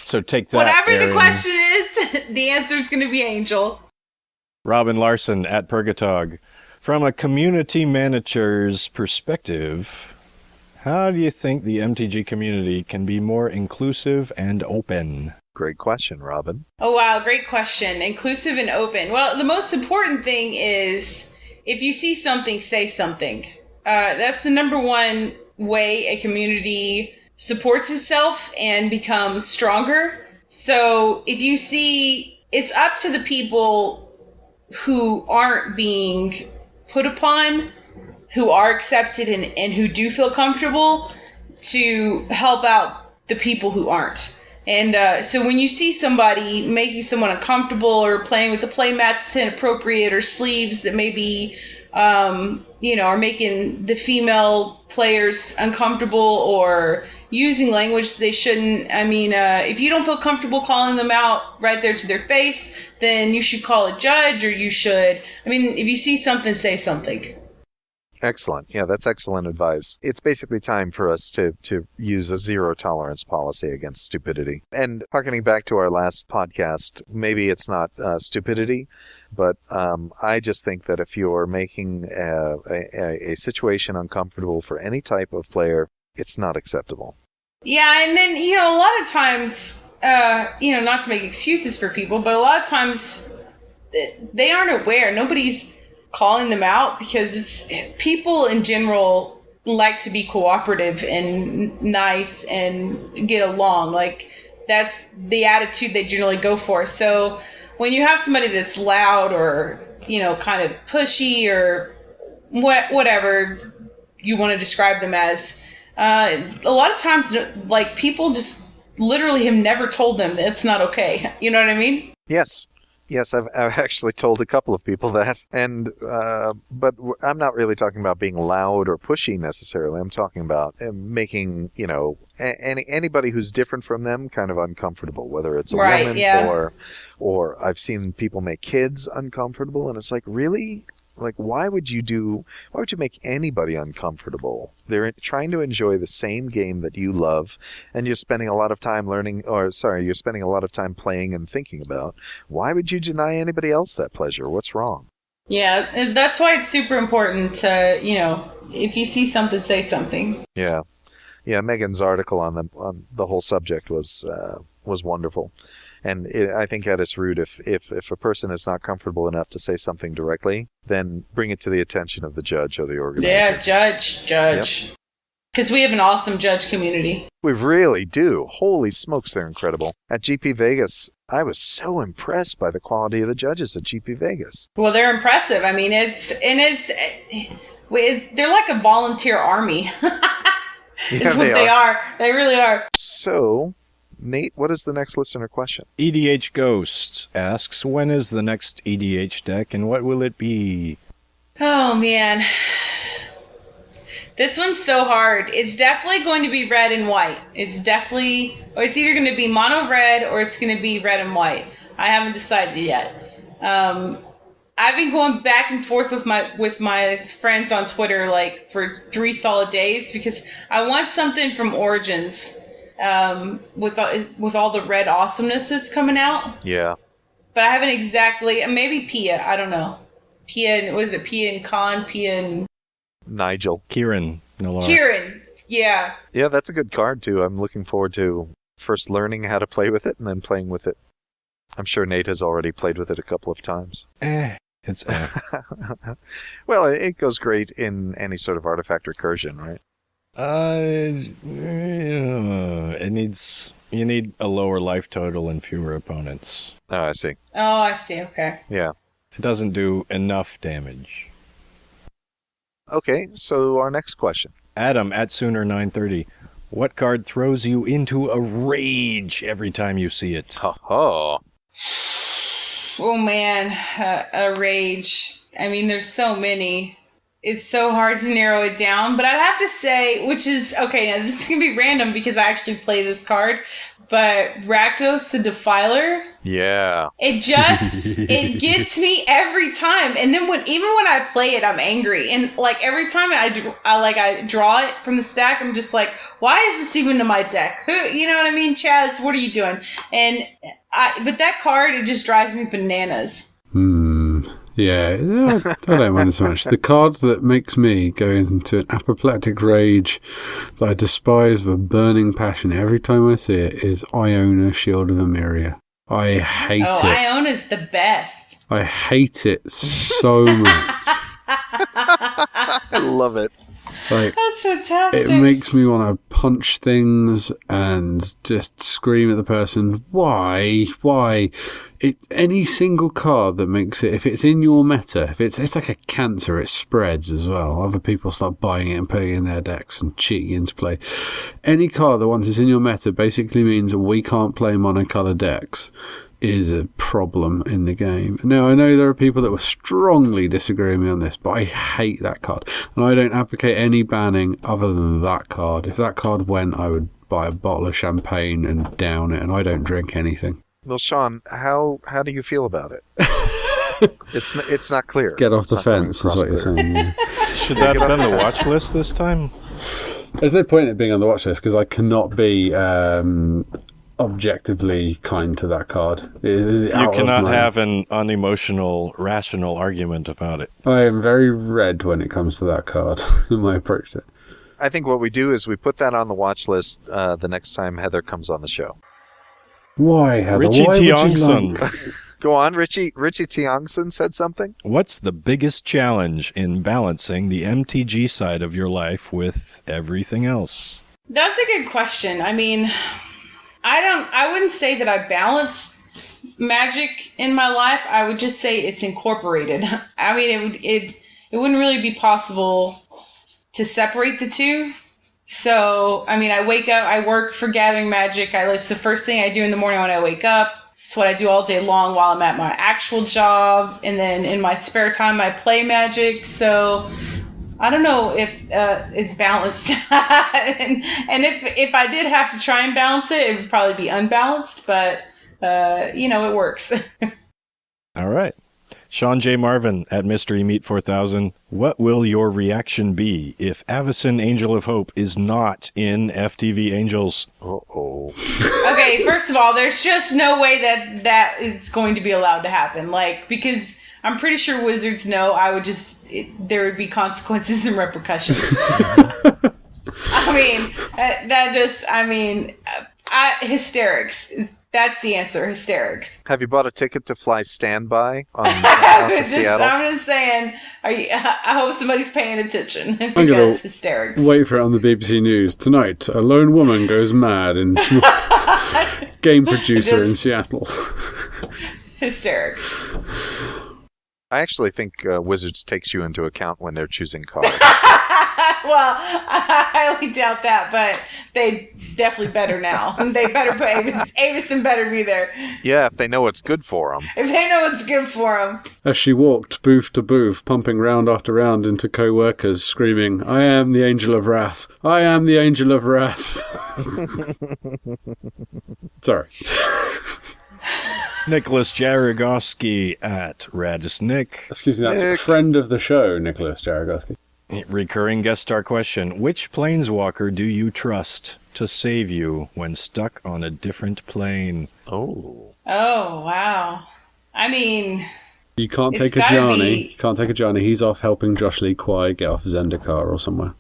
So take that, whatever Aaron. The question is, the answer is going to be Angel. Robin Larson at Purgatog. From a community manager's perspective, how do you think the MTG community can be more inclusive and open? Great question, Robin. Oh, wow. Great question. Inclusive and open. Well, the most important thing is if you see something, say something. That's the number one way a community supports itself and becomes stronger. So if you see, it's up to the people who aren't being put upon, who are accepted and who do feel comfortable, to help out the people who aren't. And so when you see somebody making someone uncomfortable or playing with the play mat that's inappropriate or sleeves that maybe, are making the female players uncomfortable or using language they shouldn't, if you don't feel comfortable calling them out right there to their face, then you should call a judge, or if you see something, say something. Excellent. Yeah, that's excellent advice. It's basically time for us to use a zero tolerance policy against stupidity. And harkening back to our last podcast, maybe it's not stupidity, but I just think that if you're making a situation uncomfortable for any type of player, it's not acceptable. Yeah, and then, a lot of times, not to make excuses for people, but a lot of times they aren't aware. Nobody's calling them out because people in general like to be cooperative and nice and get along. Like, that's the attitude they generally go for. So when you have somebody that's loud or, kind of pushy or whatever you want to describe them as, a lot of times, like, people just literally have never told them that's not okay. You know what I mean? Yes. Yes, I've actually told a couple of people that, and but I'm not really talking about being loud or pushy necessarily. I'm talking about making anybody who's different from them kind of uncomfortable, whether it's a woman or I've seen people make kids uncomfortable, and it's like, really? Like, why would you make anybody uncomfortable? They're trying to enjoy the same game that you love, and you're spending a lot of time you're spending a lot of time playing and thinking about. Why would you deny anybody else that pleasure? What's wrong? Yeah, and that's why it's super important to, if you see something, say something. Yeah. Yeah, Megan's article on the whole subject was wonderful. And I think at its root, if a person is not comfortable enough to say something directly, then bring it to the attention of the judge or the organizer. Yeah, judge. Because we have an awesome judge community. We really do. Holy smokes, they're incredible. At GP Vegas, I was so impressed by the quality of the judges at GP Vegas. Well, they're impressive. They're like a volunteer army. Is what they are. They really are. So, Nate, what is the next listener question? EDH Ghost asks, when is the next EDH deck and what will it be? Oh, man. This one's so hard. It's definitely going to be red and white. It's either going to be mono red or it's going to be red and white. I haven't decided yet. I've been going back and forth with my friends on Twitter like for 3 solid days because I want something from Origins. With all the red awesomeness that's coming out. Yeah. But I haven't exactly... Maybe Pia. I don't know. Pia and Khan? Pia and... Nigel. Kieran. Yeah. Yeah, that's a good card, too. I'm looking forward to first learning how to play with it and then playing with it. I'm sure Nate has already played with it a couple of times. Well, it goes great in any sort of artifact recursion, right? You need a lower life total and fewer opponents. Oh, I see. Okay. Yeah. It doesn't do enough damage. Okay, so our next question. Adam at Sooner930. What card throws you into a rage every time you see it? Oh, man, a rage. There's so many. It's so hard to narrow it down, but I'd have to say, which is, okay, now this is going to be random because I actually play this card, but Rakdos the Defiler. Yeah. It gets me every time. And then even when I play it, I'm angry. And like every time I draw it from the stack, I'm just like, why is this even in my deck? You know what I mean? Chaz, what are you doing? But that card, it just drives me bananas. Yeah, I don't mind it so much. The card that makes me go into an apoplectic rage that I despise with a burning passion every time I see it is Iona, Shield of Emeria. I hate it. Oh, Iona's the best. I hate it so much. I love it. Like, That's fantastic. it makes me want to punch things and just scream at the person. Why? Any single card that makes it, if it's in your meta, if it's like a cancer, it spreads as well. Other people start buying it and putting it in their decks and cheating into play. Any card that once it's in your meta basically means that we can't play monocolour decks is a problem in the game. Now, I know there are people that will strongly disagree with me on this, but I hate that card. And I don't advocate any banning other than that card. If that card went, I would buy a bottle of champagne and down it, and I don't drink anything. Well, Sean, how do you feel about it? It's not clear. Get off It's the not coming fence, is across what you're clear. saying. Yeah. Should that have been the watch list this time? There's no point in it being on the watch list because I cannot be objectively kind to that card. You cannot have an unemotional, rational argument about it. I am very red when it comes to that card in my approach to it. I think what we do is we put that on the watch list the next time Heather comes on the show. Why, Heather? Richie Why would you Tiongson. like- Go on, Richie Tiongson said something? What's the biggest challenge in balancing the MTG side of your life with everything else? That's a good question. I mean, I wouldn't say that I balance magic in my life. I would just say it's incorporated. I mean, it wouldn't really be possible to separate the two. So, I mean, I wake up, I work for Gathering Magic. It's the first thing I do in the morning when I wake up. It's what I do all day long while I'm at my actual job. And then in my spare time, I play Magic. So, I don't know if it's balanced. and if I did have to try and balance it, it would probably be unbalanced. But, it works. All right. Sean J. Marvin at Mystery Meat 4000. What will your reaction be if Avacyn Angel of Hope is not in FTV Angels? Uh-oh. Okay, first of all, there's just no way that is going to be allowed to happen. Because I'm pretty sure Wizards know there would be consequences and repercussions. Hysterics. That's the answer, hysterics. Have you bought a ticket to fly standby out to Seattle? I'm just saying, I hope somebody's paying attention I'm because gonna hysterics. wait for it on the BBC News. Tonight, a lone woman goes mad in game producer in Seattle. Hysterics. I actually think Wizards takes you into account when they're choosing cards. Well, I highly doubt that, but they definitely better now. They better put Avacyn better be there. Yeah, if they know what's good for them. If they know what's good for them. As she walked booth to booth, pumping round after round into co-workers, screaming, "I am the Angel of Wrath! I am the Angel of Wrath!" Sorry. Nicholas Jaragowski at Radis Nick. Excuse me, that's a Nick. friend of the show, Nicholas Jaragowski. Recurring guest star question. Which planeswalker do you trust to save you when stuck on a different plane? Oh. Oh, wow. I mean, You can't It's take a gotta Johnny. be- You can't take a Johnny. He's off helping Josh Lee Kwai get off Zendikar or somewhere.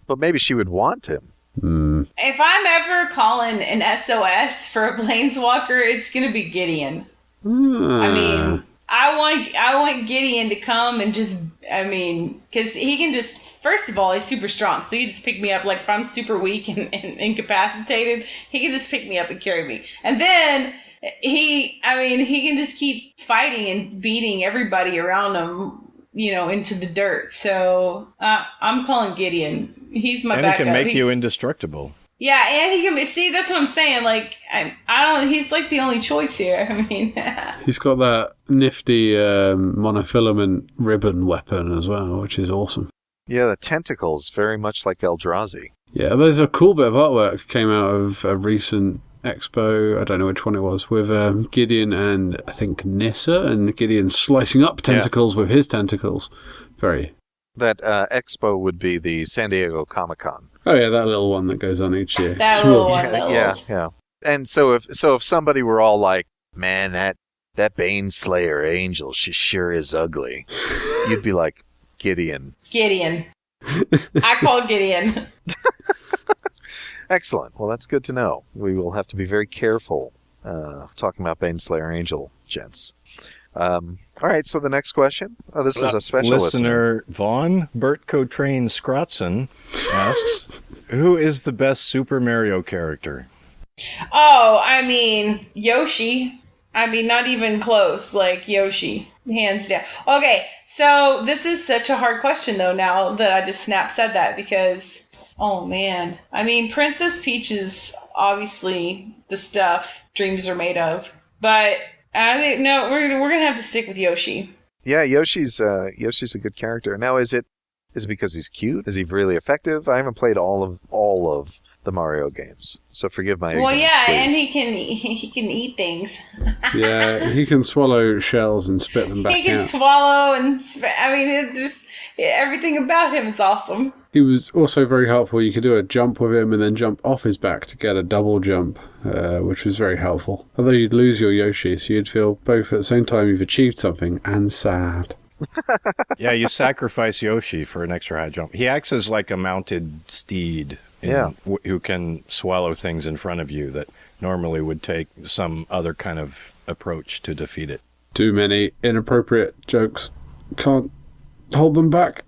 But maybe she would want him. if I'm ever calling an SOS for a planeswalker, it's going to be Gideon. I mean, I want Gideon to come and just, because he can just, first of all, he's super strong. So he can just pick me up. Like, if I'm super weak and incapacitated, he can just pick me up and carry me. And then he can just keep fighting and beating everybody around him, into the dirt. So I'm calling Gideon. He's my And he backup. can make you indestructible. Yeah, and he can see. That's what I'm saying. Like, I don't. He's like the only choice here. I mean, He's got that nifty monofilament ribbon weapon as well, which is awesome. Yeah, the tentacles, very much like Eldrazi. Yeah, there's a cool bit of artwork came out of a recent expo, I don't know which one it was, with Gideon and I think Nissa, and Gideon slicing up tentacles with his tentacles. Very. That expo would be the San Diego Comic-Con. Oh yeah, that little one that goes on each year. That Small. little one. Yeah. And so if somebody were all like, man, that That Baneslayer Angel, she sure is ugly. You'd be like, Gideon. Gideon. I call Gideon. Excellent. Well, that's good to know. We will have to be very careful talking about Baneslayer Angel, gents. All right, so the next question. Oh, this is a special listener. Vaughn Bert Cotrain Scrotson asks, who is the best Super Mario character? Oh, I mean, Yoshi. I mean, not even close. Like, Yoshi. Hands down. Okay, so this is such a hard question, though, now that I just said that, because, oh, man. I mean, Princess Peach is obviously the stuff dreams are made of. But I think, no, we're going to have to stick with Yoshi. Yeah, Yoshi's a good character. Now, is it because he's cute? Is he really effective? I haven't played all of the Mario games, so forgive my ignorance, yeah, please. and he can eat things. Yeah, he can swallow shells and spit them back out. He can swallow and I mean, everything about him is awesome. He was also very helpful. You could do a jump with him and then jump off his back to get a double jump, which was very helpful. Although you'd lose your Yoshi, so you'd feel both at the same time you've achieved something and sad. Yeah, you sacrifice Yoshi for an extra high jump. He acts as like a mounted steed. Who can swallow things in front of you that normally would take some other kind of approach to defeat it. Too many inappropriate jokes. Can't hold them back.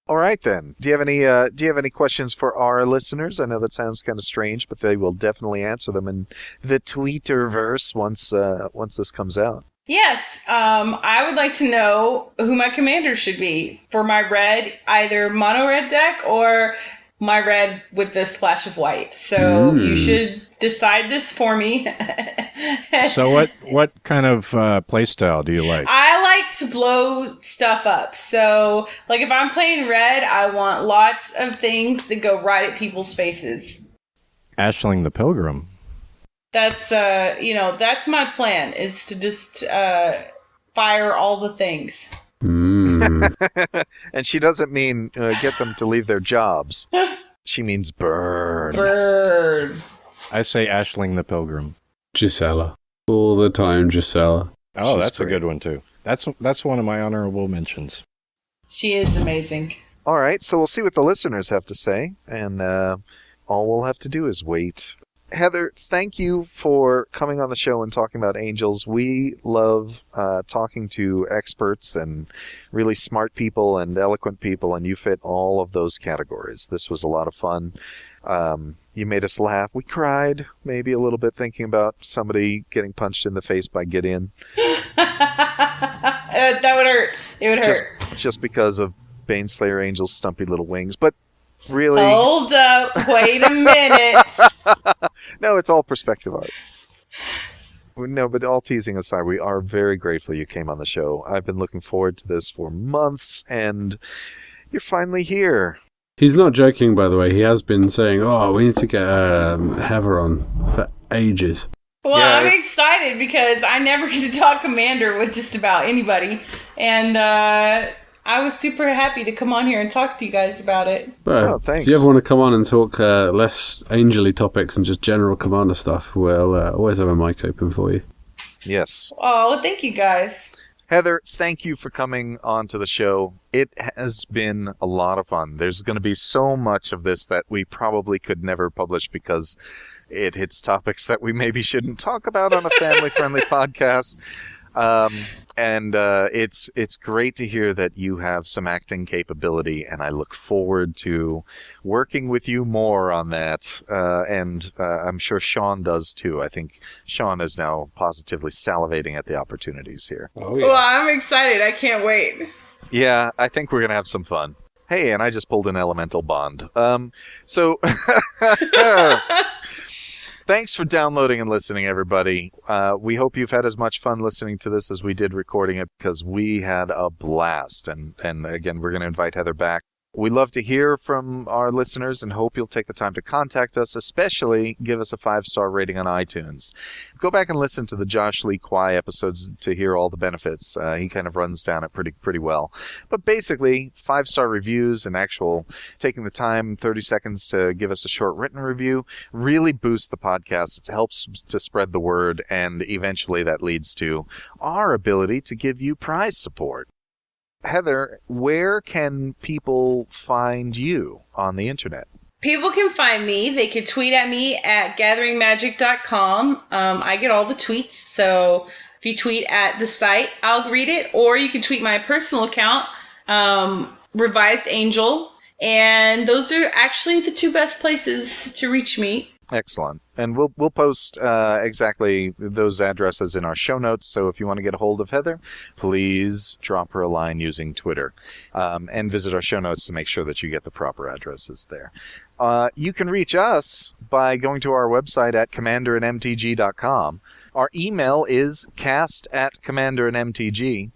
All right, then. Do you have any questions for our listeners? I know that sounds kind of strange, but they will definitely answer them in the Twitterverse once this comes out. Yes, I would like to know who my commander should be for my red, either mono red deck or my red with the splash of white. So you should decide this for me. So what kind of playstyle do you like? I like to blow stuff up. So, like, if I'm playing red, I want lots of things that go right at people's faces. Ashling the Pilgrim. That's that's my plan, is to just fire all the things. And she doesn't mean get them to leave their jobs. She means burn. Burn. I say Ashling the Pilgrim. Gisela. All the time, Gisela. Oh, She's that's great. a good one, too. That's one of my honorable mentions. She is amazing. All right, so we'll see what the listeners have to say, and all we'll have to do is wait. Heather, thank you for coming on the show and talking about angels. We love talking to experts and really smart people and eloquent people, and you fit all of those categories. This was a lot of fun. You made us laugh. We cried maybe a little bit thinking about somebody getting punched in the face by Gideon. That would hurt. It would hurt. Just because of Baneslayer Angel's stumpy little wings. But really... Hold up. Wait a minute. No, it's all perspective art. No, but all teasing aside, we are very grateful you came on the show. I've been looking forward to this for months, and you're finally here. He's not joking, by the way. He has been saying, we need to get Heather on for ages. Well, Yeah, I'm excited because I never get to talk Commander with just about anybody. And I was super happy to come on here and talk to you guys about it. But thanks. if you ever want to come on and talk less angel-y topics and just general Commander stuff, we'll always have a mic open for you. Yes. Oh, well, thank you guys. Heather, thank you for coming on to the show. It has been a lot of fun. There's going to be so much of this that we probably could never publish because it hits topics that we maybe shouldn't talk about on a family-friendly podcast. And it's great to hear that you have some acting capability, and I look forward to working with you more on that. And I'm sure Sean does too. I think Sean is now positively salivating at the opportunities here. Oh, Well, I'm excited. I can't wait. Yeah, I think we're going to have some fun. Hey, and I just pulled an elemental bond. So thanks for downloading and listening, everybody. We hope you've had as much fun listening to this as we did recording it, because we had a blast. And again, we're going to invite Heather back We love to hear from our listeners and hope you'll take the time to contact us, especially give us a 5-star rating on iTunes. Go back and listen to the Josh Lee Kwai episodes to hear all the benefits. He kind of runs down it pretty well. But basically, 5-star reviews and actual taking the time, 30 seconds to give us a short written review, really boosts the podcast. It helps to spread the word, and eventually that leads to our ability to give you prize support. Heather, where can people find you on the internet? People can find me. They can tweet at me at gatheringmagic.com. I get all the tweets, so if you tweet at the site, I'll read it. Or you can tweet my personal account, Revised Angel. And those are actually the 2 best places to reach me. Excellent. And we'll post exactly those addresses in our show notes. So if you want to get a hold of Heather, please drop her a line using Twitter. And visit our show notes to make sure that you get the proper addresses there. You can reach us by going to our website at commanderinmtg.com. Our email is cast@commanderinmtg.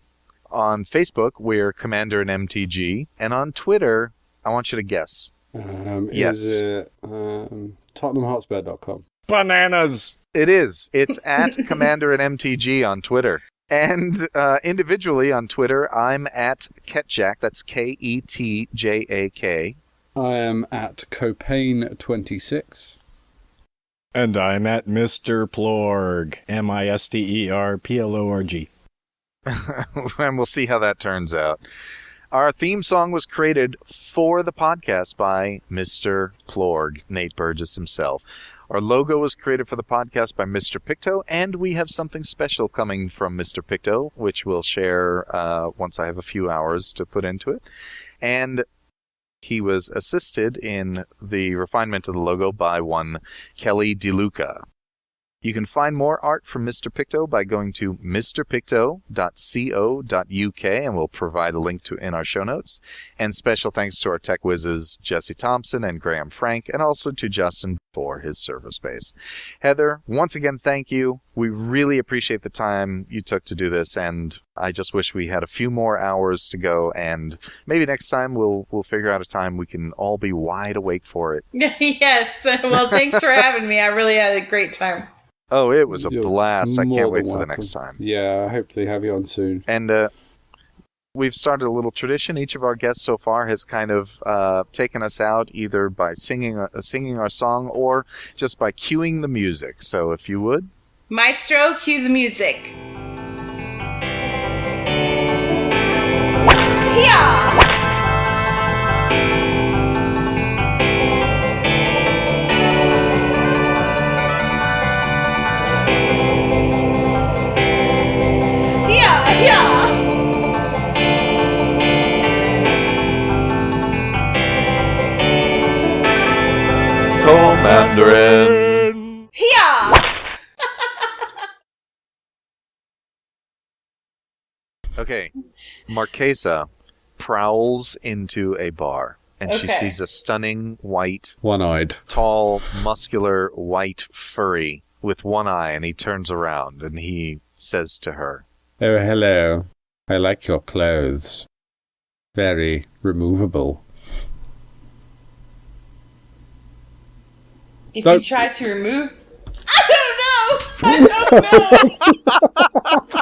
On Facebook, we're commanderinmtg. And on Twitter, I want you to guess. Yes. Is it TottenhamHotspur.com? Bananas! It is. It's at Commanderin MTG on Twitter. And individually on Twitter, I'm at Ketjak. That's Ketjak. I am at Copain26. And I'm at Mr. Plorg, MisterPlorg. And we'll see how that turns out. Our theme song was created for the podcast by Mr. Plorg, Nate Burgess himself. Our logo was created for the podcast by Mr. Picto, and we have something special coming from Mr. Picto, which we'll share once I have a few hours to put into it. And he was assisted in the refinement of the logo by one Kelly DeLuca. You can find more art from Mr. Picto by going to mrpicto.co.uk, and we'll provide a link to in our show notes. And special thanks to our tech whizzes, Jesse Thompson and Graham Frank, and also to Justin for his server space. Heather, once again, thank you. We really appreciate the time you took to do this, and I just wish we had a few more hours to go, and maybe next time we'll figure out a time we can all be wide awake for it. Yes. Well, thanks for having me. I really had a great time. Oh, it was a You're blast. I can't wait for the welcome. next time. Yeah, I hope they have you on soon. And we've started a little tradition. Each of our guests so far has kind of taken us out either by singing our song or just by cueing the music. So if you would. Maestro, cue the music. Yeah! Commanderin. Yeah! Okay. Marquesa prowls into a bar, and she Okay. sees a stunning white, One-eyed. tall, muscular, white furry with one eye, and he turns around and he says to her, Oh, hello. I like your clothes. Very removable. If Don't- you try to remove... I don't know!